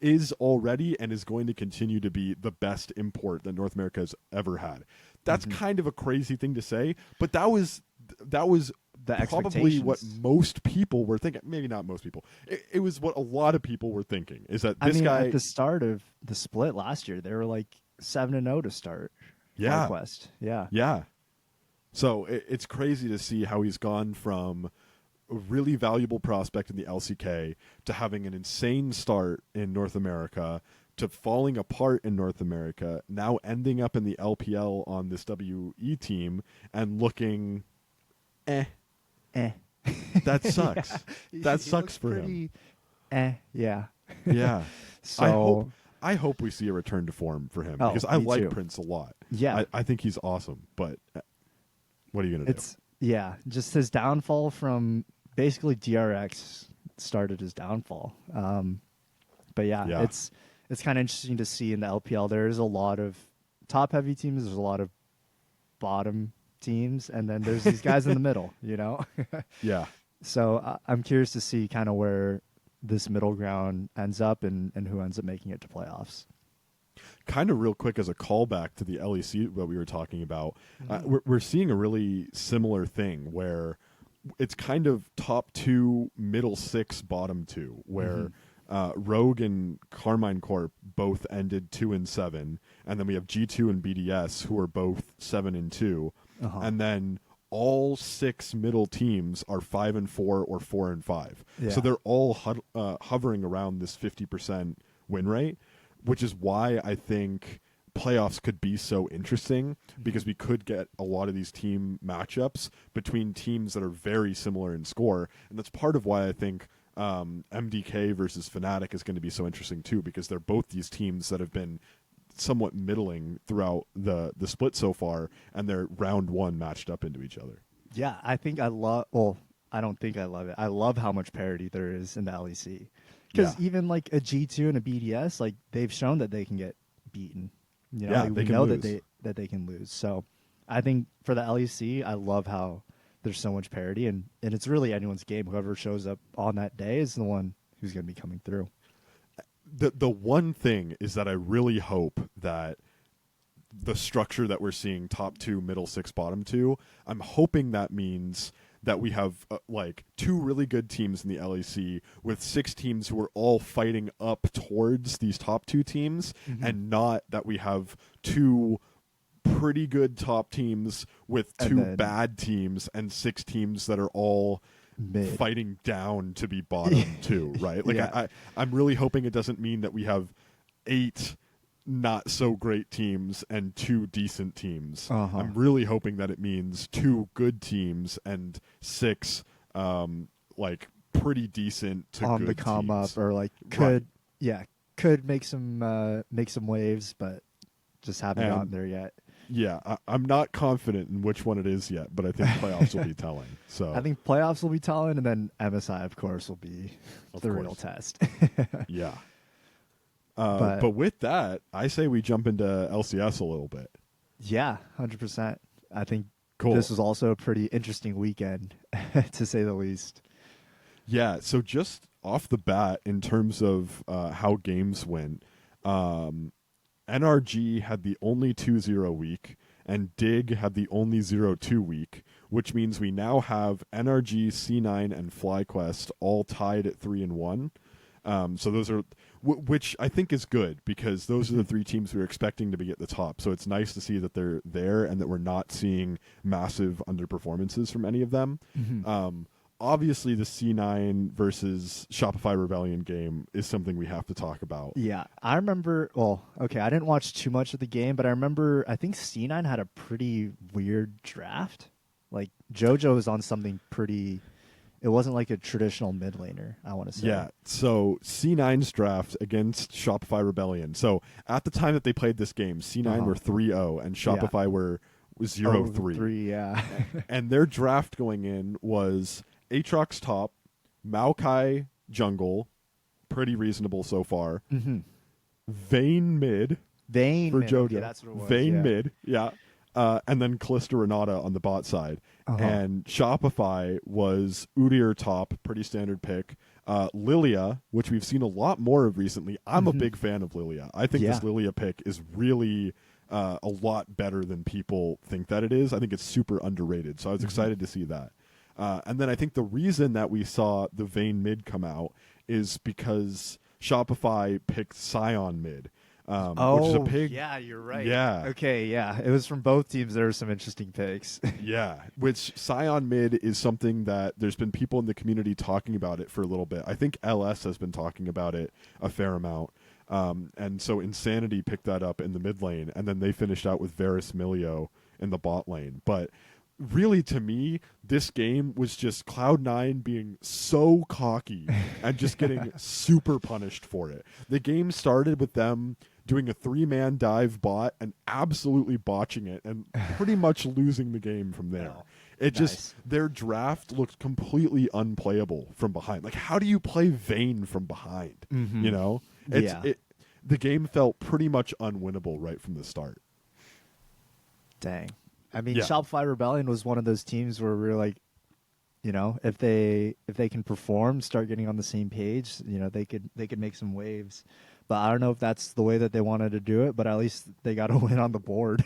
is already and is going to continue to be the best import that North America has ever had. That's kind of a crazy thing to say, but that was the probably what most people were thinking. Maybe not most people. It was what a lot of people were thinking, is that this guy at the start of the split last year, they were like 7-0 to start. Yeah. Quest. Yeah. Yeah. So it's crazy to see how he's gone from a really valuable prospect in the LCK to having an insane start in North America to falling apart in North America, now ending up in the LPL on this WE team and looking That sucks. Yeah. That sucks for him. Yeah. Yeah. So I hope we see a return to form for him, Oh, because I me like too. Prince a lot. Yeah. I think he's awesome, but what are you going to do? Yeah, just his downfall from basically DRX started his downfall. But yeah, it's kind of interesting to see in the LPL. There's a lot of top heavy teams. There's a lot of bottom teams, and then there's these guys in the middle. Yeah. So I'm curious to see kind of where this middle ground ends up and who ends up making it to playoffs. Kind of real quick as a callback to the LEC that we were talking about, we're seeing a really similar thing where it's kind of top 2, middle 6, bottom 2, where Rogue and Carmine Corp both ended 2-7, and then we have G2 and BDS who are both 7-2, and then all 6 middle teams are 5-4 or 4-5. Yeah. So they're all hovering around this 50% win rate, which is why I think playoffs could be so interesting, because we could get a lot of these team matchups between teams that are very similar in score. And that's part of why I think MDK versus Fnatic is going to be so interesting too, because they're both these teams that have been somewhat middling throughout the split so far, and they're round 1 matched up into each other. Yeah, I think I love. Well, I don't think I love it. I love how much parity there is in the LEC, because even like a G2 and a BDS, like they've shown that they can get beaten. They can know lose. that they can lose. So I think for the LEC, I love how there's so much parity, and it's really anyone's game. Whoever shows up on that day is the one who's going to be coming through. The one thing is that I really hope that the structure that we're seeing, top 2, middle 6, bottom 2, I'm hoping that means that we have like 2 really good teams in the LEC with 6 teams who are all fighting up towards these top 2 teams, and not that we have 2 pretty good top teams with 2 bad teams and 6 teams that are all fighting down to be bottom 2, right? Like I'm really hoping it doesn't mean that we have 8 not so great teams and 2 decent teams. I'm really hoping that it means 2 good teams and 6 like pretty decent to on good the come teams. up, or like could make some waves, but just haven't gotten there yet. Yeah, I'm not confident in which one it is yet, but I think playoffs will be telling. So I think playoffs will be telling, and then MSI, of course, will be the real test. Yeah. But with that, I say we jump into LCS a little bit. Yeah, 100%. I think This was also a pretty interesting weekend, to say the least. Yeah, so just off the bat, in terms of how games went, NRG had the only 2-0 week, and Dig had the only 0-2 week, which means we now have NRG, C9, and FlyQuest all tied at 3-1. So those are, which I think is good, because those are the three teams we were expecting to be at the top. So it's nice to see that they're there and that we're not seeing massive underperformances from any of them. Obviously, the C9 versus Shopify Rebellion game is something we have to talk about. Yeah, I remember. Well, okay, I didn't watch too much of the game, but I remember. I think C9 had a pretty weird draft. Like JoJo was on something pretty. It wasn't like a traditional mid laner, I want to say. Yeah, so C9's draft against Shopify Rebellion. So at the time that they played this game, C9 were 3-0 and Shopify were 0-3. 3, yeah. And their draft going in was Aatrox top, Maokai jungle, pretty reasonable so far. Vayne mid Vayne for mid. JoJo. Yeah, that's what it was. Vayne mid, yeah. And then Callista Renata on the bot side. And Shopify was Udyr top, pretty standard pick. Lilia, which we've seen a lot more of recently. I'm a big fan of Lilia. I think this Lilia pick is really a lot better than people think that it is. I think it's super underrated. So I was excited to see that. And then I think the reason that we saw the Vayne mid come out is because Shopify picked Scion mid. Which is a pig. Yeah, you're right. Yeah. Okay, yeah. It was from both teams. There were some interesting picks. Yeah, which Scion mid is something that there's been people in the community talking about it for a little bit. I think LS has been talking about it a fair amount. And so Insanity picked that up in the mid lane, and then they finished out with Varus Milio in the bot lane. But really, to me, this game was just Cloud9 being so cocky and just getting super punished for it. The game started with them doing a 3-man dive bot and absolutely botching it and pretty much losing the game from there. It just, their draft looked completely unplayable from behind. Like, how do you play Vayne from behind? You know? The game felt pretty much unwinnable right from the start. Dang. I mean, Shopify Rebellion was one of those teams where we were like, you know, if they can perform, start getting on the same page, you know, they could make some waves. But I don't know if that's the way that they wanted to do it, but at least they got a win on the board.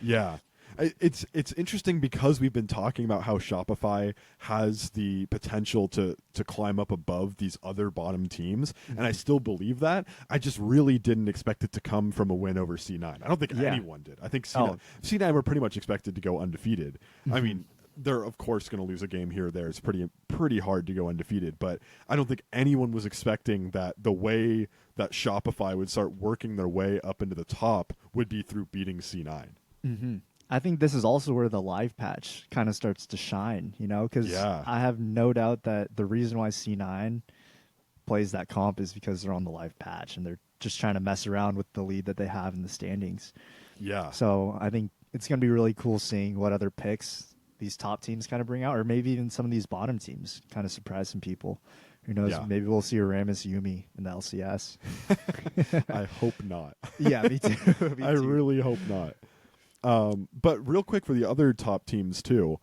Yeah. It's interesting because we've been talking about how Shopify has the potential to climb up above these other bottom teams, and I still believe that. I just really didn't expect it to come from a win over C9. I don't think anyone did. I think C9 were pretty much expected to go undefeated. I mean, they're of course going to lose a game here or there. It's pretty hard to go undefeated, but I don't think anyone was expecting that the way that Shopify would start working their way up into the top would be through beating C9. I think this is also where the live patch kind of starts to shine, you know, because I have no doubt that the reason why C9 plays that comp is because they're on the live patch and they're just trying to mess around with the lead that they have in the standings. Yeah. So I think it's going to be really cool seeing what other picks these top teams kind of bring out, or maybe even some of these bottom teams kind of surprise some people. Who knows? Yeah. Maybe we'll see a Rammus Yumi in the LCS. I hope not. Yeah, me too. I really hope not. But real quick for the other top teams too,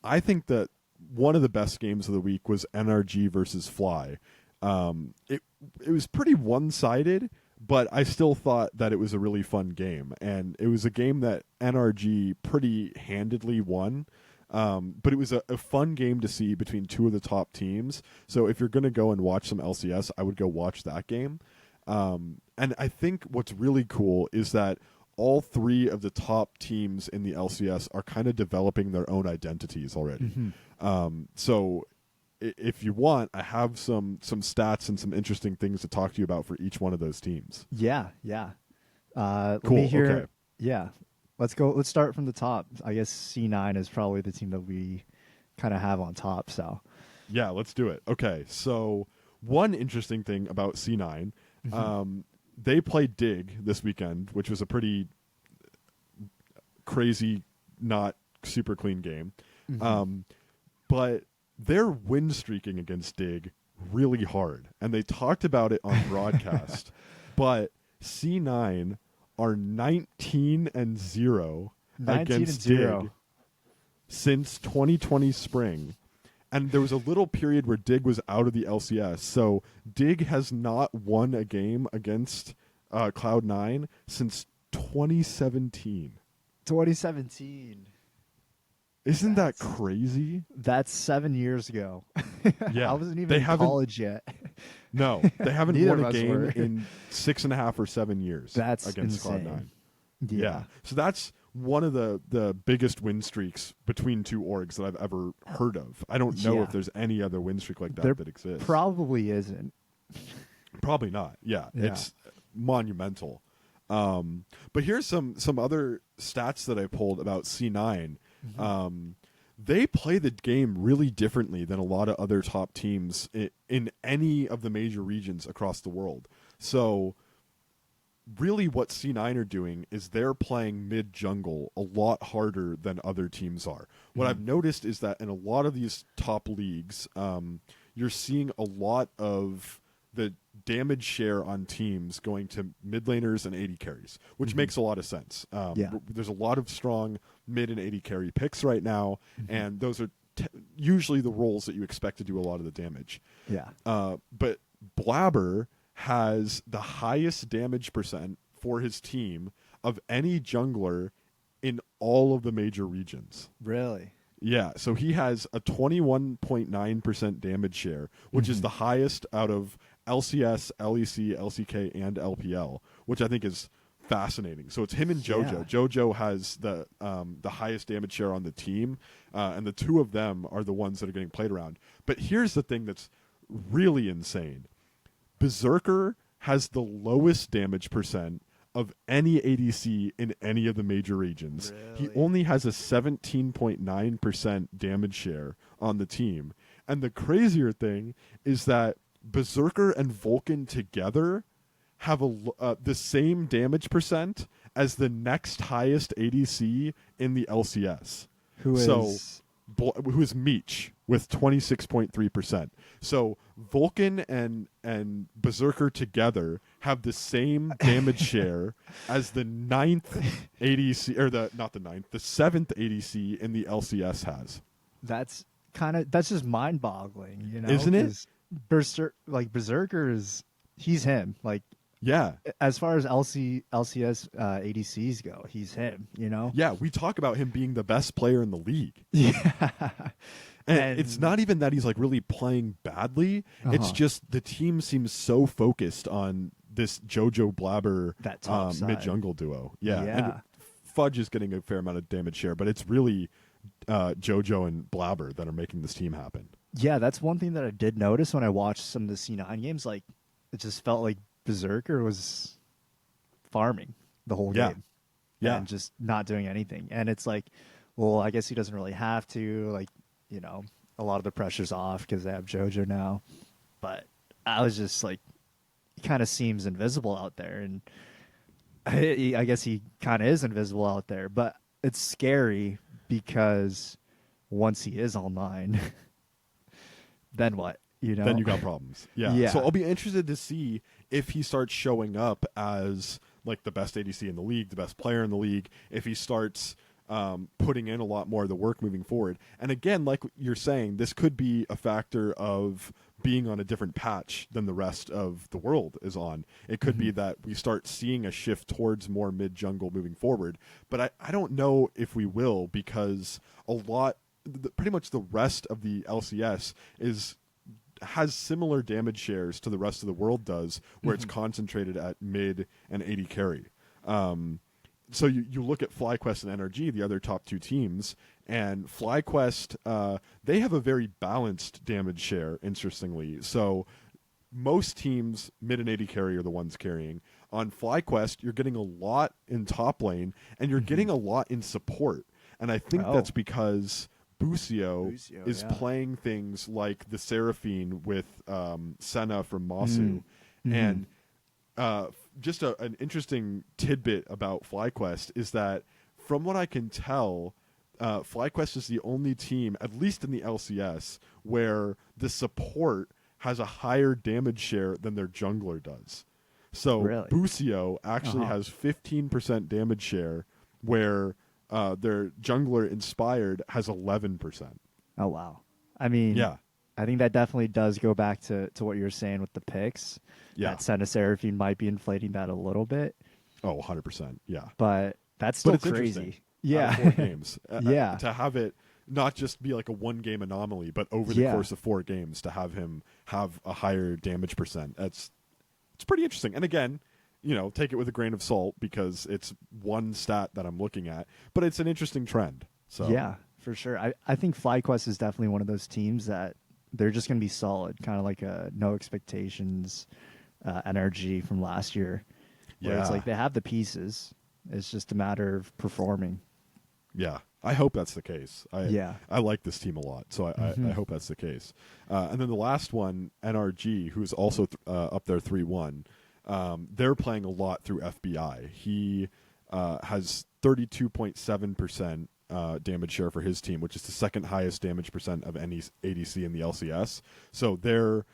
I think that one of the best games of the week was NRG versus Fly. It was pretty one-sided, but I still thought that it was a really fun game, and it was a game that NRG pretty handedly won. But it was a fun game to see between two of the top teams. So if you're going to go and watch some LCS, I would go watch that game. And I think what's really cool is that all three of the top teams in the LCS are kind of developing their own identities already. So if you want, I have some stats and some interesting things to talk to you about for each one of those teams. Yeah. Cool. Let me hear, okay. Yeah. Let's go. Let's start from the top. I guess C9 is probably the team that we kind of have on top. So, yeah, let's do it. Okay. So one interesting thing about C9, they played Dig this weekend, which was a pretty crazy, not super clean game. But they're win streaking against Dig really hard, and they talked about it on broadcast. But C9 are 19-0 against Dig since 2020 spring, And there was a little period where Dig was out of the LCS. So Dig has not won a game against Cloud9 since 2017. 2017. Isn't that crazy? That's 7 years ago. Yeah. I wasn't even in college yet. No, they haven't Neither won of a us game were. in 6.5 or 7 years That's against insane. Cloud9. Yeah. So that's one of the biggest win streaks between two orgs that I've ever heard of. I don't know Yeah. if there's any other win streak like that There that exists. Probably isn't. Probably not. Yeah. It's monumental. But here's some other stats that I pulled about C9. They play the game really differently than a lot of other top teams in any of the major regions across the world. So really what C9 are doing is they're playing mid jungle a lot harder than other teams are. What I've noticed is that in a lot of these top leagues, you're seeing a lot of the damage share on teams going to mid laners and AD carries, which makes a lot of sense. There's a lot of strong mid and AD carry picks right now, and those are usually the roles that you expect to do a lot of the damage. Yeah. But Blabber has the highest damage percent for his team of any jungler in all of the major regions. Really? Yeah, so he has a 21.9% damage share, which is the highest out of LCS, LEC, LCK, and LPL, which I think is fascinating. So it's him and JoJo. Yeah. JoJo has the highest damage share on the team, and the two of them are the ones that are getting played around. But here's the thing that's really insane. Berserker has the lowest damage percent of any ADC in any of the major regions. He Really? only has a 17.9% damage share on the team. And the crazier thing is that Berserker and Vulcan together have the same damage percent as the next highest ADC in the LCS. Who is Meech with 26.3%. So Vulcan and Berserker together have the same damage share as the ninth ADC, or the seventh ADC in the LCS has. that's just mind-boggling, you know? Isn't it? Berserker is he's him. Like, Yeah. as far as LCS ADCs go, he's him, you know? Yeah, we talk about him being the best player in the league. Yeah. And it's not even that he's like really playing badly. It's just the team seems so focused on this JoJo Blabber That top side. mid jungle duo. Yeah. Yeah. And Fudge is getting a fair amount of damage share, but it's really JoJo and Blabber that are making this team happen. Yeah, that's one thing that I did notice when I watched some of the C9 games. Like, it just felt like Berserker was farming the whole game. Yeah. And just not doing anything. And it's like, well, I guess he doesn't really have to. Like, you know, a lot of the pressure's off because they have JoJo now. But I was just like, he kind of seems invisible out there. And I guess he kind of is invisible out there. But it's scary because once he is online, then what? You know? Then you got problems. Yeah. So I'll be interested to see if he starts showing up as like the best ADC in the league, the best player in the league, if he starts putting in a lot more of the work moving forward. And again, like you're saying, this could be a factor of being on a different patch than the rest of the world is on. It could be that we start seeing a shift towards more mid jungle moving forward. But I don't know if we will, because pretty much the rest of the LCS has similar damage shares to the rest of the world does, where it's concentrated at mid and AD carry. So you look at FlyQuest and NRG, the other top two teams, and FlyQuest, they have a very balanced damage share, interestingly. So most teams, mid and AD carry, are the ones carrying. On FlyQuest, you're getting a lot in top lane, and you're getting a lot in support. And I think that's because Busio is playing things like the Seraphine with Senna from Masu. And just an interesting tidbit about FlyQuest is that, from what I can tell, FlyQuest is the only team, at least in the LCS, where the support has a higher damage share than their jungler does. So Busio actually has 15% damage share, where their jungler Inspired has 11%. Oh, wow. I mean, Yeah. I think that definitely does go back to what you were saying with the picks. Yeah. That Senna Seraphine might be inflating that a little bit, Oh, 100%. Yeah. but that's But still it's interesting. crazy. Out of Yeah. 4 games, Yeah. to have it not just be like a 1-game anomaly, but over the Yeah. course of 4 games to have him have a higher damage percent. It's pretty interesting. And again, take it with a grain of salt because it's one stat that I'm looking at, but it's an interesting trend. So Yeah, for sure. I think FlyQuest is definitely one of those teams that they're just going to be solid, kind of like a no expectations energy from last year, where it's Yeah. like they have the pieces. It's just a matter of performing. Yeah, I hope that's the case. Yeah. I like this team a lot, so I hope that's the case. And then the last one, NRG, who's also up there 3-1, they're playing a lot through FBI. He has 32.7% damage share for his team, which is the second highest damage percent of any ADC in the LCS. So they're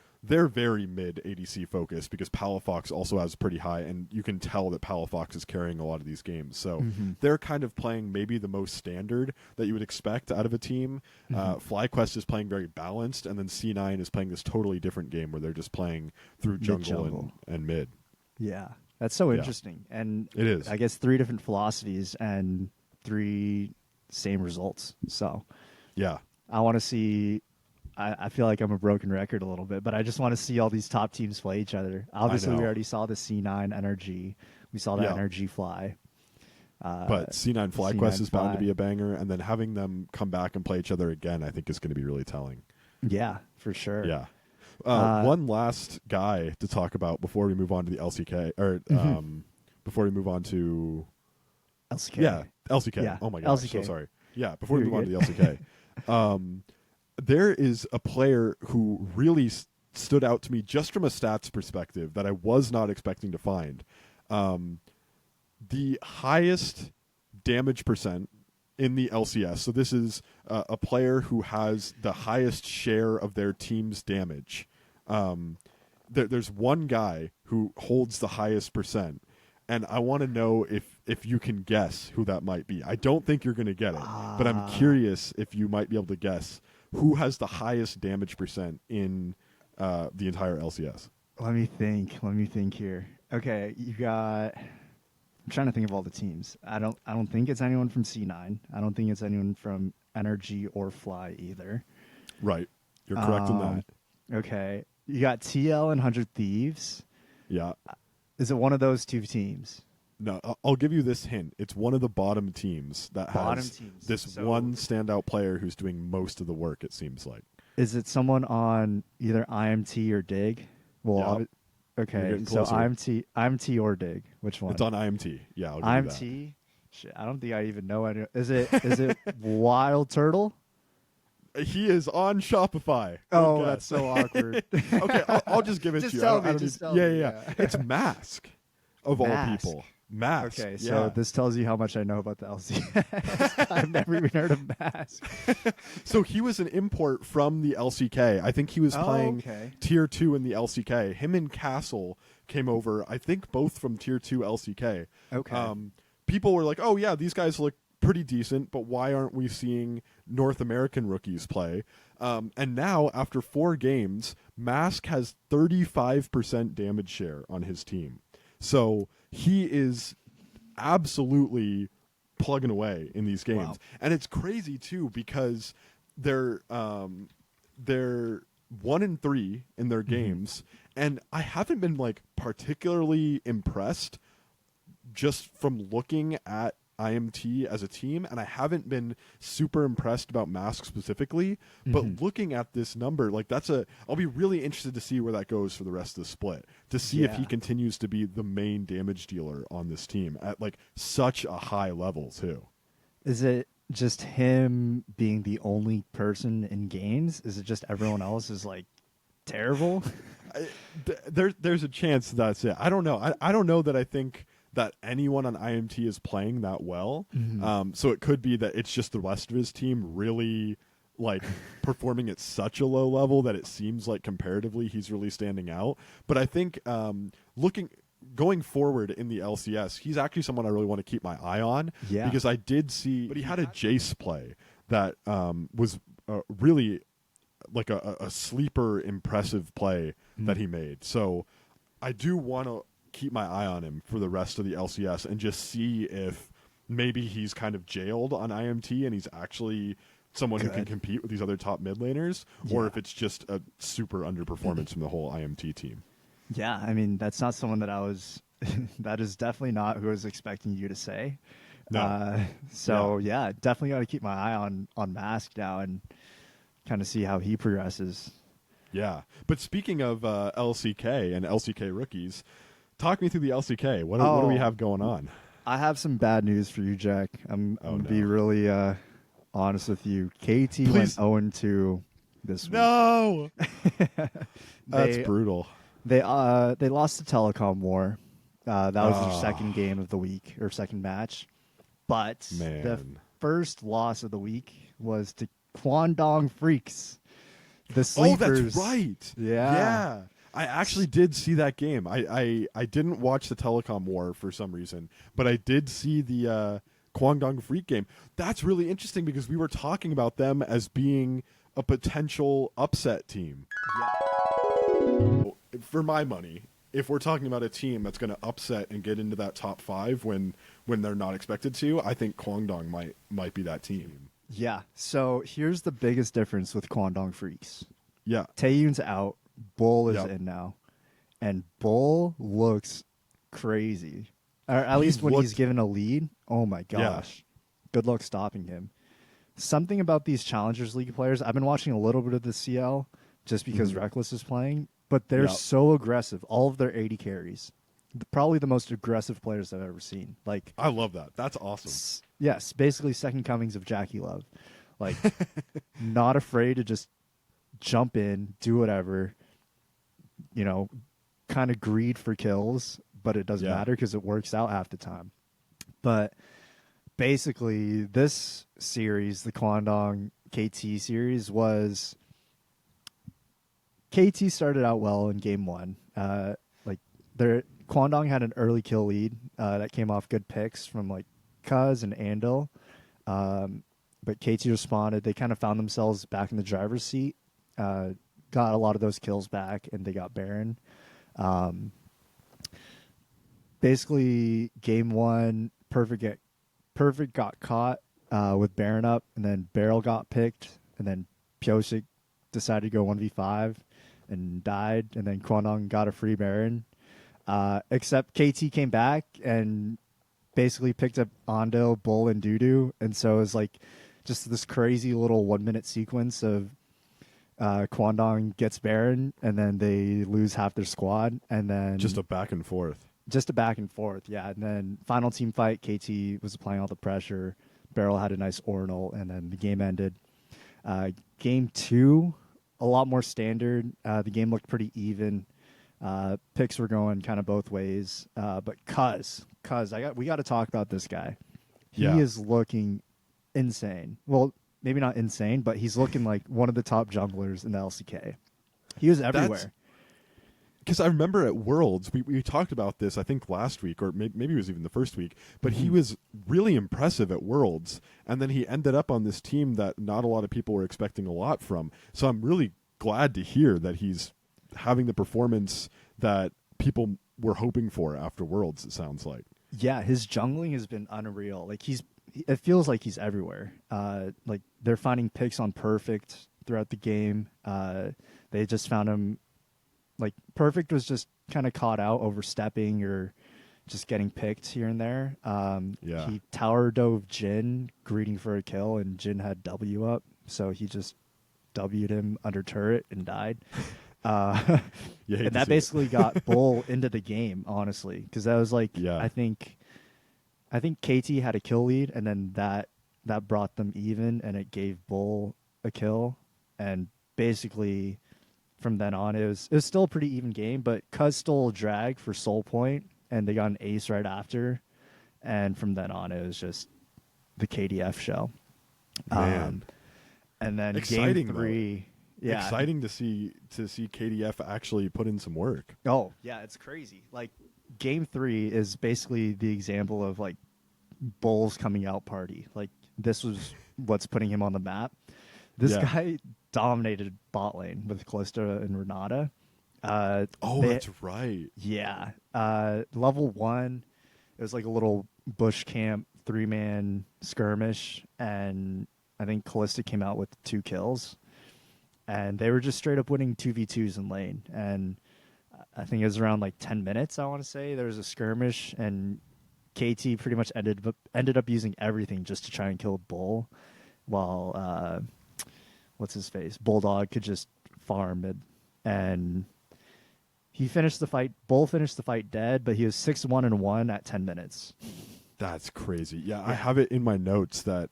very mid ADC focused because Palafox also has pretty high, and you can tell that Palafox is carrying a lot of these games. So they're kind of playing maybe the most standard that you would expect out of a team. FlyQuest is playing very balanced, and then C9 is playing this totally different game where they're just playing through jungle and mid. Yeah, that's so interesting. And it is. I guess 3 different philosophies and 3 same results. So Yeah. I want to see. I feel like I'm a broken record a little bit, but I just want to see all these top teams play each other. Obviously, we already saw the C9 energy. We saw that energy fly. But C9 FlyQuest is bound to be a banger, and then having them come back and play each other again, I think is going to be really telling. Yeah, for sure. Yeah. One last guy to talk about before we move on to the LCK, or before we move on to LCK. Yeah, LCK. Yeah. Oh my gosh, LCK. so sorry. Yeah, before we move on to the LCK, there is a player who really stood out to me just from a stats perspective that I was not expecting to find. The highest damage percent in the LCS. So this is a player who has the highest share of their team's damage. There's one guy who holds the highest percent, and I want to know if you can guess who that might be. I don't think you're going to get it, but I'm curious if you might be able to guess who has the highest damage percent in the entire LCS. Let me think here. Okay, you got. I'm trying to think of all the teams. I don't think it's anyone from C9. I don't think it's anyone from Energy or Fly either. Right, you're correct in that. Okay, you got TL and 100 Thieves. Yeah. Is it one of those 2 teams? No, I'll give you this hint. It's one of the bottom teams that has this one standout player who's doing most of the work, it seems like. Is it someone on either IMT or Dig? Well, Yep. Okay, so IMT or Dig. Which one? It's on IMT. Yeah, I'll give you IMT? Shit, I don't think I even know any. Is it Wild Turtle? that. He is on Shopify. Oh, that's so awkward. Okay, I'll just give it Just to you. tell I don't me, just need- tell yeah, me, yeah, yeah. It's Mask, of all Mask. people. Mask. Okay, so this tells you how much I know about the LCS. I've never even heard of Mask. So he was an import from the LCK. I think he was playing Tier 2 in the LCK. Him and Castle came over, I think both from Tier 2 LCK. Okay. People were like, oh yeah, these guys look pretty decent, but why aren't we seeing North American rookies play? And now, after 4 games, Mask has 35% damage share on his team. So he is absolutely plugging away in these games. Wow. And it's crazy too because they're 1-3 in their games, and I haven't been like particularly impressed just from looking at IMT as a team, and I haven't been super impressed about Mask specifically, but looking at this number, like I'll be really interested to see where that goes for the rest of the split, to see if he continues to be the main damage dealer on this team at like such a high level too. Is it just him being the only person in games? Is it just everyone else is like terrible? There's a chance that's it. I don't know. I don't know that I think that anyone on IMT is playing that well. So it could be that it's just the rest of his team really like performing at such a low level that it seems like comparatively he's really standing out. But I think going forward in the LCS, he's actually someone I really want to keep my eye on, because I did see, but he had a Jace play that was really like a sleeper impressive play that he made. So I do want to keep my eye on him for the rest of the LCS and just see if maybe he's kind of jailed on IMT and he's actually someone who can compete with these other top mid laners, or if it's just a super underperformance from the whole IMT team. Yeah, I mean, that's not someone that I was that is definitely not who I was expecting you to say. No. So yeah, definitely got to keep my eye on Mask now and kind of see how he progresses. Yeah. But speaking of LCK and LCK rookies, talk me through the LCK. What do we have going on? I have some bad news for you, Jack. I'm going to be really honest with you. KT went 0-2 this week. No. That's brutal. They lost to Telecom War. That was their second game of the week, or second match. But the first loss of the week was to Kwandong Freaks. The Sleepers. Oh, that's right. Yeah. I actually did see that game. I didn't watch the Telecom War for some reason, but I did see the Kwangdong Freak game. That's really interesting because we were talking about them as being a potential upset team. Yeah. For my money, if we're talking about a team that's going to upset and get into that top 5 when they're not expected to, I think Kwangdong might be that team. Yeah. So here's the biggest difference with Kwangdong Freaks. Yeah. Taeyun's out. Bull is in now. And Bull looks crazy. Or at least when he's given a lead. Oh my gosh. Yeah. Good luck stopping him. Something about these Challengers League players, I've been watching a little bit of the CL just because Reckless is playing, but they're so aggressive. All of their 80 carries. Probably the most aggressive players I've ever seen. Like, I love that. That's awesome. Yes, basically second comings of Jackie Love. Like, not afraid to just jump in, do whatever, kind of greed for kills, but it doesn't matter because it works out half the time. But basically, this series, the Kwangdong KT series, was KT started out well in game 1. Kwangdong had an early kill lead that came off good picks from like Cuz and Andal. But KT responded. They kind of found themselves back in the driver's seat. Got a lot of those kills back, and they got Baron. Basically, game 1, Perfect got caught with Baron up, and then Beryl got picked, and then Pyosik decided to go 1v5 and died, and then Kwangdong got a free Baron. Except KT came back and basically picked up Ando, Bull, and Dudu, and so it was like just this crazy little 1-minute sequence of Kwangdong gets Baron, and then they lose half their squad, and then just a back and forth. Yeah. And then final team fight, KT was applying all the pressure. Beryl had a nice Ornal, and then the game ended. Game 2, a lot more standard. The game looked pretty even. Picks were going kind of both ways. But Cuz, we got to talk about this guy. He is looking insane. Well, maybe not insane, but he's looking like one of the top junglers in the LCK. He was everywhere. Because I remember at Worlds, we talked about this, I think, last week, or maybe it was even the first week, but he was really impressive at Worlds, and then he ended up on this team that not a lot of people were expecting a lot from. So I'm really glad to hear that he's having the performance that people were hoping for after Worlds, it sounds like. Yeah, his jungling has been unreal. Like, it feels like he's everywhere. Like, they're finding picks on Perfect throughout the game. They just found him. Like, Perfect was just kind of caught out overstepping or just getting picked here and there. He tower dove Jin, greeting for a kill, and Jin had W up, so he just W'd him under turret and died. And that basically got Bull into the game, honestly, because that was like, I think KT had a kill lead, and then that brought them even, and it gave Bull a kill, and basically from then on, it was still a pretty even game, but Cuz stole a drag for Soul Point, and they got an ace right after. And from then on, it was just the KDF show. Man. And then exciting, game 3. Though. Yeah. Exciting to see KDF actually put in some work. Oh, yeah, it's crazy. Like, game 3 is basically the example of, like, Bull's coming out party. Like, this was what's putting him on the map. This guy dominated bot lane with Callista and Renata. Oh, They, that's right. yeah. Level 1, it was like a little bush camp 3-man skirmish, and I think Callista came out with 2 kills. And they were just straight up winning 2v2s in lane. And I think it was around like 10 minutes, I want to say. There was a skirmish, and KT pretty much ended up using everything just to try and kill Bull, while what's his face, Bulldog could just farm it. And he finished the fight. Bull finished the fight dead, but he was 6-1-1 at 10 minutes. That's crazy. Yeah, I have it in my notes that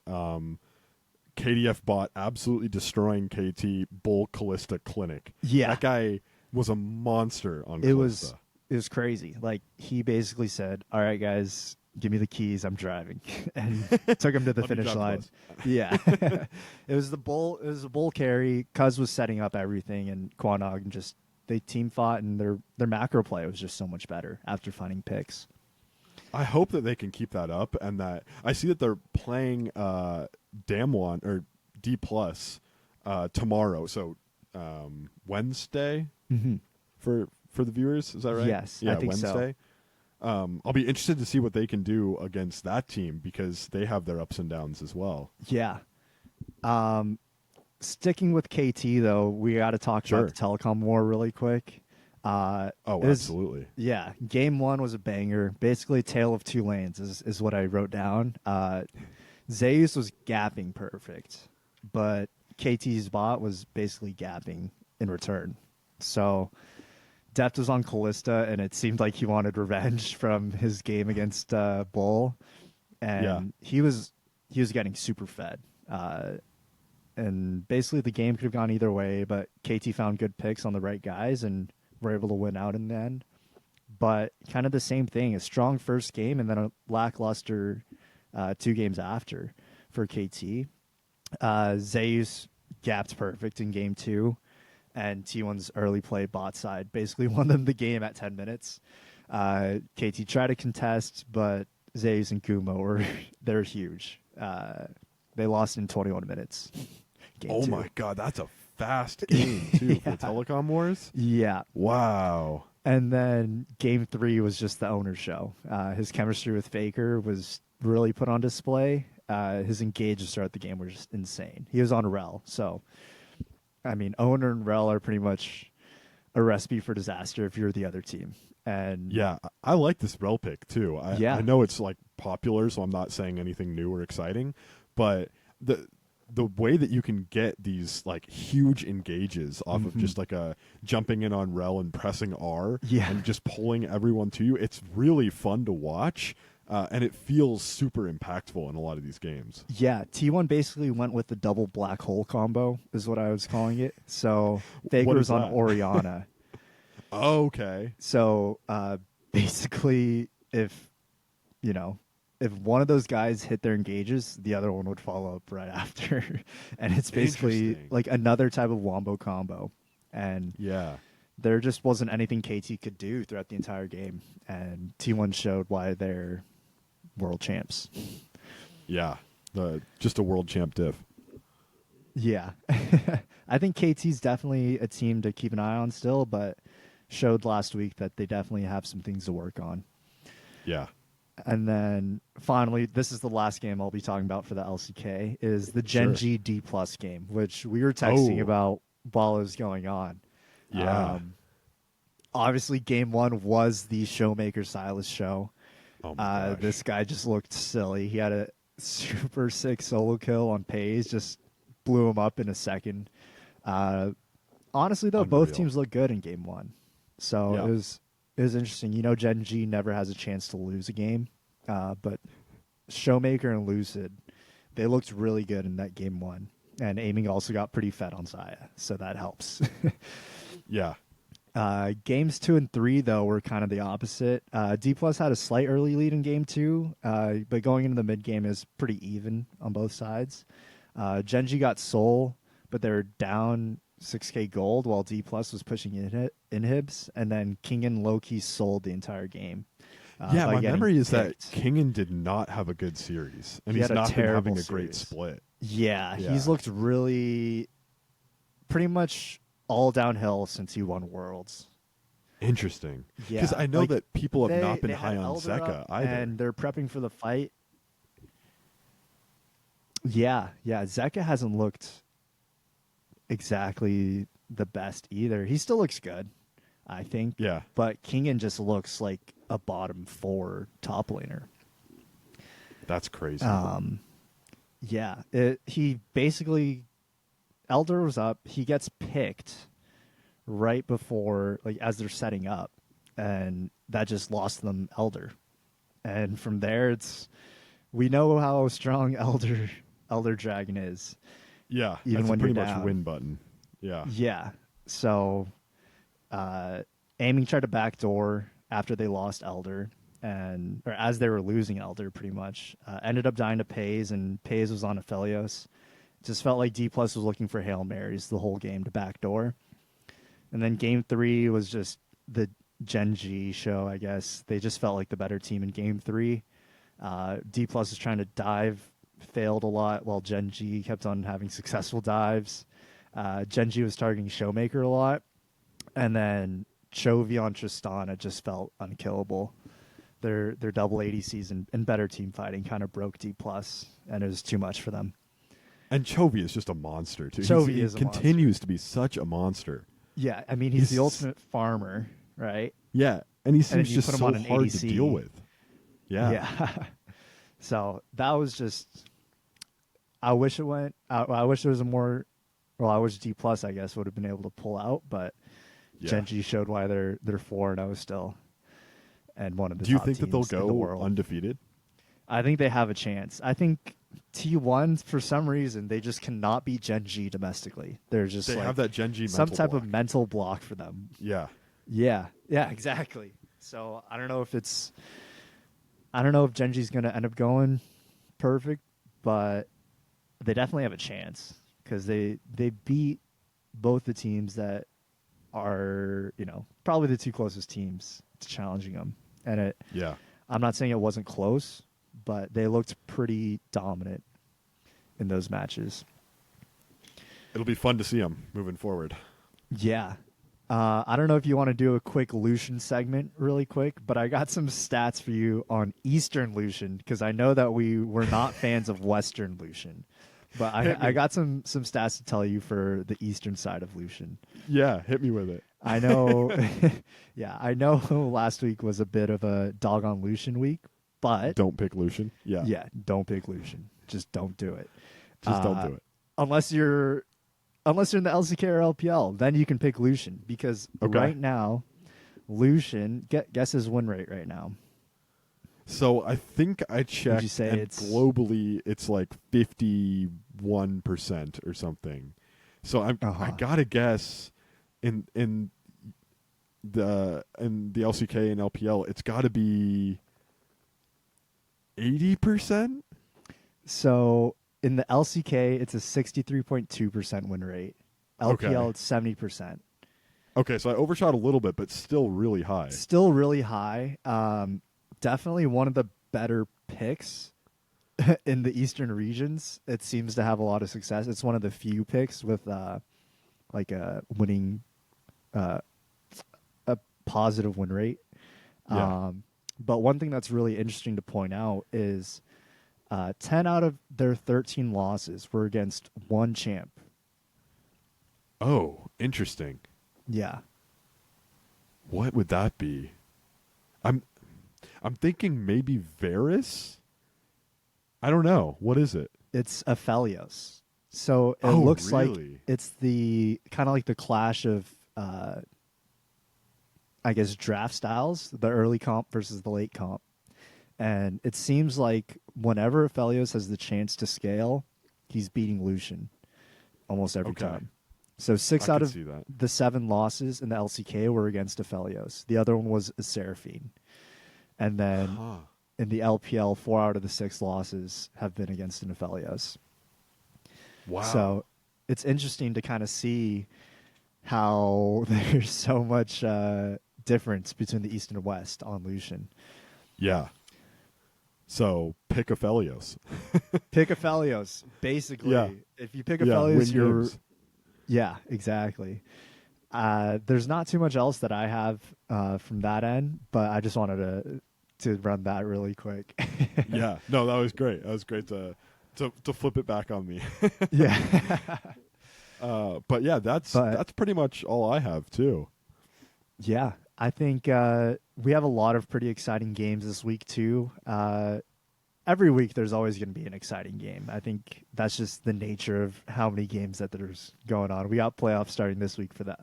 KDF bot absolutely destroying KT Bull Callista Clinic. Yeah. That guy was a monster on It Callista. was crazy. Like, he basically said, "All right, guys, give me the keys. I'm driving," and took him to the Let me finish drive line. close. Yeah, it was the bull. It was a bull carry. Cuz was setting up everything, and Quanog just they team fought, and their macro play was just so much better after finding picks. I hope that they can keep that up, and that I see that they're playing Damwon or D plus tomorrow. So Wednesday for the viewers, is that right? Yes, yeah, I think so. Wednesday. I'll be interested to see what they can do against that team because they have their ups and downs as well. Yeah. Sticking with KT though, we got to talk Sure. about the telecom war really quick. Absolutely. Yeah, game 1 was a banger. Basically, tale of two lanes is what I wrote down. Zeus was gapping perfect, but KT's bot was basically gapping in return. So Deft was on Callista, and it seemed like he wanted revenge from his game against Bull, and he was getting super fed. And basically, the game could have gone either way, but KT found good picks on the right guys and were able to win out in the end. But kind of the same thing, a strong first game and then a lackluster 2 games after for KT. Zeus gapped perfect in game 2, and T1's early play bot side basically won them the game at 10 minutes. KT tried to contest, but Zeus and Kumo they're huge. They lost in 21 minutes. Game 2. My God, that's a fast game too for the Telecom Wars. Yeah. Wow. And then game 3 was just the owner show. His chemistry with Faker was really put on display. His engage to start the game was just insane. He was on Rel. So, I mean, owner and Rel are pretty much a recipe for disaster if you're the other team. And yeah, I like this Rel pick too. I know it's like popular, so I'm not saying anything new or exciting, but the way that you can get these like huge engages off of just like a jumping in on Rel and pressing R and just pulling everyone to you, it's really fun to watch. And it feels super impactful in a lot of these games. Yeah, T1 basically went with the double black hole combo, is what I was calling it. So Faker was on Orianna. Oh, okay. So basically, if one of those guys hit their engages, the other one would follow up right after. And it's basically like another type of wombo combo. And there just wasn't anything KT could do throughout the entire game. And T1 showed why they're world champs. Yeah, just a world champ diff. Yeah. I think KT's definitely a team to keep an eye on still, but showed last week that they definitely have some things to work on. Yeah. And then finally, this is the last game I'll be talking about for the LCK, is the Gen G D plus game, which we were texting about while it was going on. Yeah. Obviously, game 1 was the Showmaker Silas show. Oh my gosh. This guy just looked silly. He had a super sick solo kill on Pays, just blew him up in a second. Honestly, though, both teams looked good in game 1. So it was interesting. Gen G never has a chance to lose a game, but Showmaker and Lucid, they looked really good in that game 1. And aiming also got pretty fed on Saya, so that helps. Yeah. Games 2 and 3, though, were kind of the opposite. D Plus had a slight early lead in game 2, but going into the mid game is pretty even on both sides. Gen G got Soul, but they're down 6k gold while D Plus was pushing inhibs, and then Kingen low-key sold the entire game. My memory is that Kingen did not have a good series, and he's not been having a great split. Yeah, he's looked really pretty much all downhill since he won Worlds. Interesting. Yeah, Because I know like, that people have not been they had high on Elder Zeka up, either. and they're prepping for the fight. Yeah, Zeka hasn't looked exactly the best either. He still looks good, I think. Yeah. But Kingen just looks like a bottom 4 top laner. That's crazy. Yeah, he basically Elder was up. He gets picked right before, like, as they're setting up, and that just lost them Elder. And from there, we know how strong Elder Dragon is. Yeah, even that's when a pretty you're much down. win button. Yeah. Yeah. So, Aiming tried to backdoor after they lost Elder, or as they were losing Elder, pretty much. Ended up dying to Pays, and Pays was on Aphelios. Just felt like D Plus was looking for Hail Marys the whole game to backdoor. And then game 3 was just the Gen G show, I guess. They just felt like the better team in game 3. D Plus was trying to dive, failed a lot, while Gen G kept on having successful dives. Gen G was targeting Showmaker a lot. And then Chovy on Tristana just felt unkillable. Their double ADCs and better team fighting kind of broke D Plus, and it was too much for them. And Chovy is just a monster, too. Chovy He continues to be such a monster. Yeah, I mean, he's the ultimate farmer, right? Yeah, and he seems you just put him so on an hard ADC. to deal with. Yeah. Yeah. So that was just. I wish it went. I wish there was a more. Well, I wish D Plus, I guess, would have been able to pull out, but Yeah. Gen G showed why they're 4-0 still, and one of the. Do you top think that they'll teams in the go world. undefeated? I think they have a chance. I think T1, for some reason, they just cannot beat Gen G domestically. They're just They like have that Gen G some mental type block. of mental block for them. Yeah. Yeah, exactly. So I don't know if Gen G's going to end up going perfect, but they definitely have a chance because they beat both the teams that are, probably the two closest teams to challenging them. And Yeah. I'm not saying it wasn't close, but they looked pretty dominant in those matches. It'll be fun to see them moving forward. Yeah. I don't know if you want to do a quick Lucian segment really quick, but I got some stats for you on Eastern Lucian because I know that we were not fans of Western Lucian. But I got some stats to tell you for the Eastern side of Lucian. Yeah, hit me with it. I know. Yeah, I know last week was a bit of a dog on Lucian week, but Don't pick Lucian. Yeah. yeah, don't pick Lucian. Just don't do it. Just don't do it. Unless you're in the LCK or LPL, then you can pick Lucian because Okay. right now, Lucian, guess his win rate right now. So I think I checked, you say and it's- globally it's like 51% or something. So I gotta guess in the LCK and LPL, it's got to be 80%. So in the LCK, it's a 63.2% win rate. LPL, Okay. it's 70%. Okay, so I overshot a little bit, but still really high. Still really high. Definitely one of the better picks in the Eastern regions. It seems to have a lot of success. It's one of the few picks with like a winning, a positive win rate. Yeah. But one thing that's really interesting to point out is 10 out of their 13 losses were against one champ. Oh, interesting. Yeah. What would that be? I'm thinking maybe Varus. I don't know. What is it? It's Aphelios. So it Oh, looks like really? it's the kind of like the clash of, I guess, draft styles, the early comp versus the late comp. And it seems like whenever Aphelios has the chance to scale, he's beating Lucian almost every Okay. time. So 6 I out could of see that. the 7 losses in the LCK were against Aphelios. The other one was Seraphine. And then Huh. in the LPL, 4 out of the 6 losses have been against an Aphelios. Wow. So it's interesting to kind of see how there's so much difference between the East and West on Lucian. Yeah. So pick Aphelios. Pick Aphelios, basically. Yeah. If you pick Yeah, Aphelios, win you're games. Yeah, exactly. There's not too much else that I have from that end, but I just wanted to run that really quick. Yeah, no, that was great. That was great to flip it back on me. Yeah. But yeah, that's But pretty much all I have too. yeah, I think we have a lot of pretty exciting games this week too. Every week there's always going to be an exciting game. I think that's just the nature of how many games that there's going on. We got playoffs starting this week for that.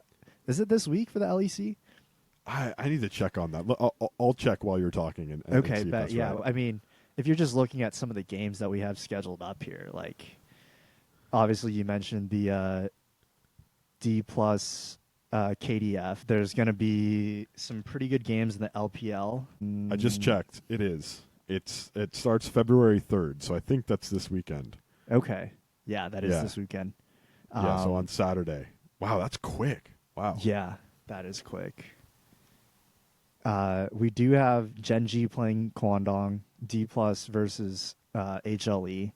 Is it this week for the LEC? I need to check on that. I'll check while you're talking and Okay, see if but that's yeah, right. I mean, if you're just looking at some of the games that we have scheduled up here, like obviously you mentioned the D plus KDF. There's going to be some pretty good games in the LPL. I just checked. It starts February 3rd, so I think that's this weekend. Okay, yeah, that is Yeah. this weekend. Yeah, so on Saturday. Wow, that's quick. Wow. Yeah, that is quick. We do have Genji playing Kwandong, D plus versus HLE.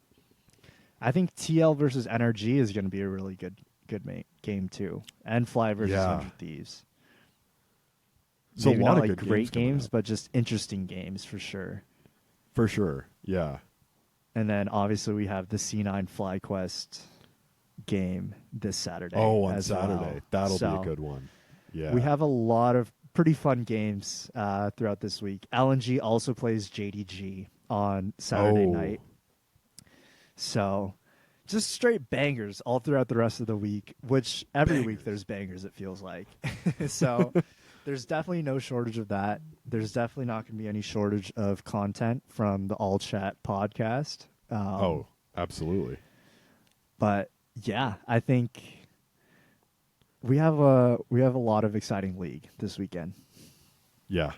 I think TL versus NRG is going to be a really good game too, and Fly versus Yeah. 100 Thieves. So Maybe a lot not of like good great coming games, up. but just interesting games for sure. For sure. Yeah. And then obviously we have the C9 FlyQuest game this Saturday. Oh, on as Saturday. well. That'll So be a good one. Yeah. we have a lot of pretty fun games throughout this week. LNG also plays JDG on Saturday night. So just straight bangers all throughout the rest of the week, which every week there's bangers, it feels like. So there's definitely no shortage of that. There's definitely not going to be any shortage of content from the All Chat podcast. Absolutely. But yeah, I think we have a lot of exciting league this weekend. Yeah.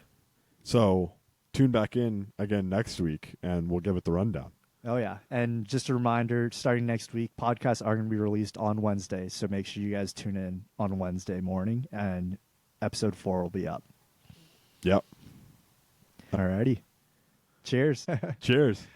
So tune back in again next week and we'll give it the rundown. Oh yeah, and just a reminder, starting next week, podcasts are going to be released on Wednesday, so make sure you guys tune in on Wednesday morning, and episode 4 will be up. Yep. Alrighty. Cheers. Cheers.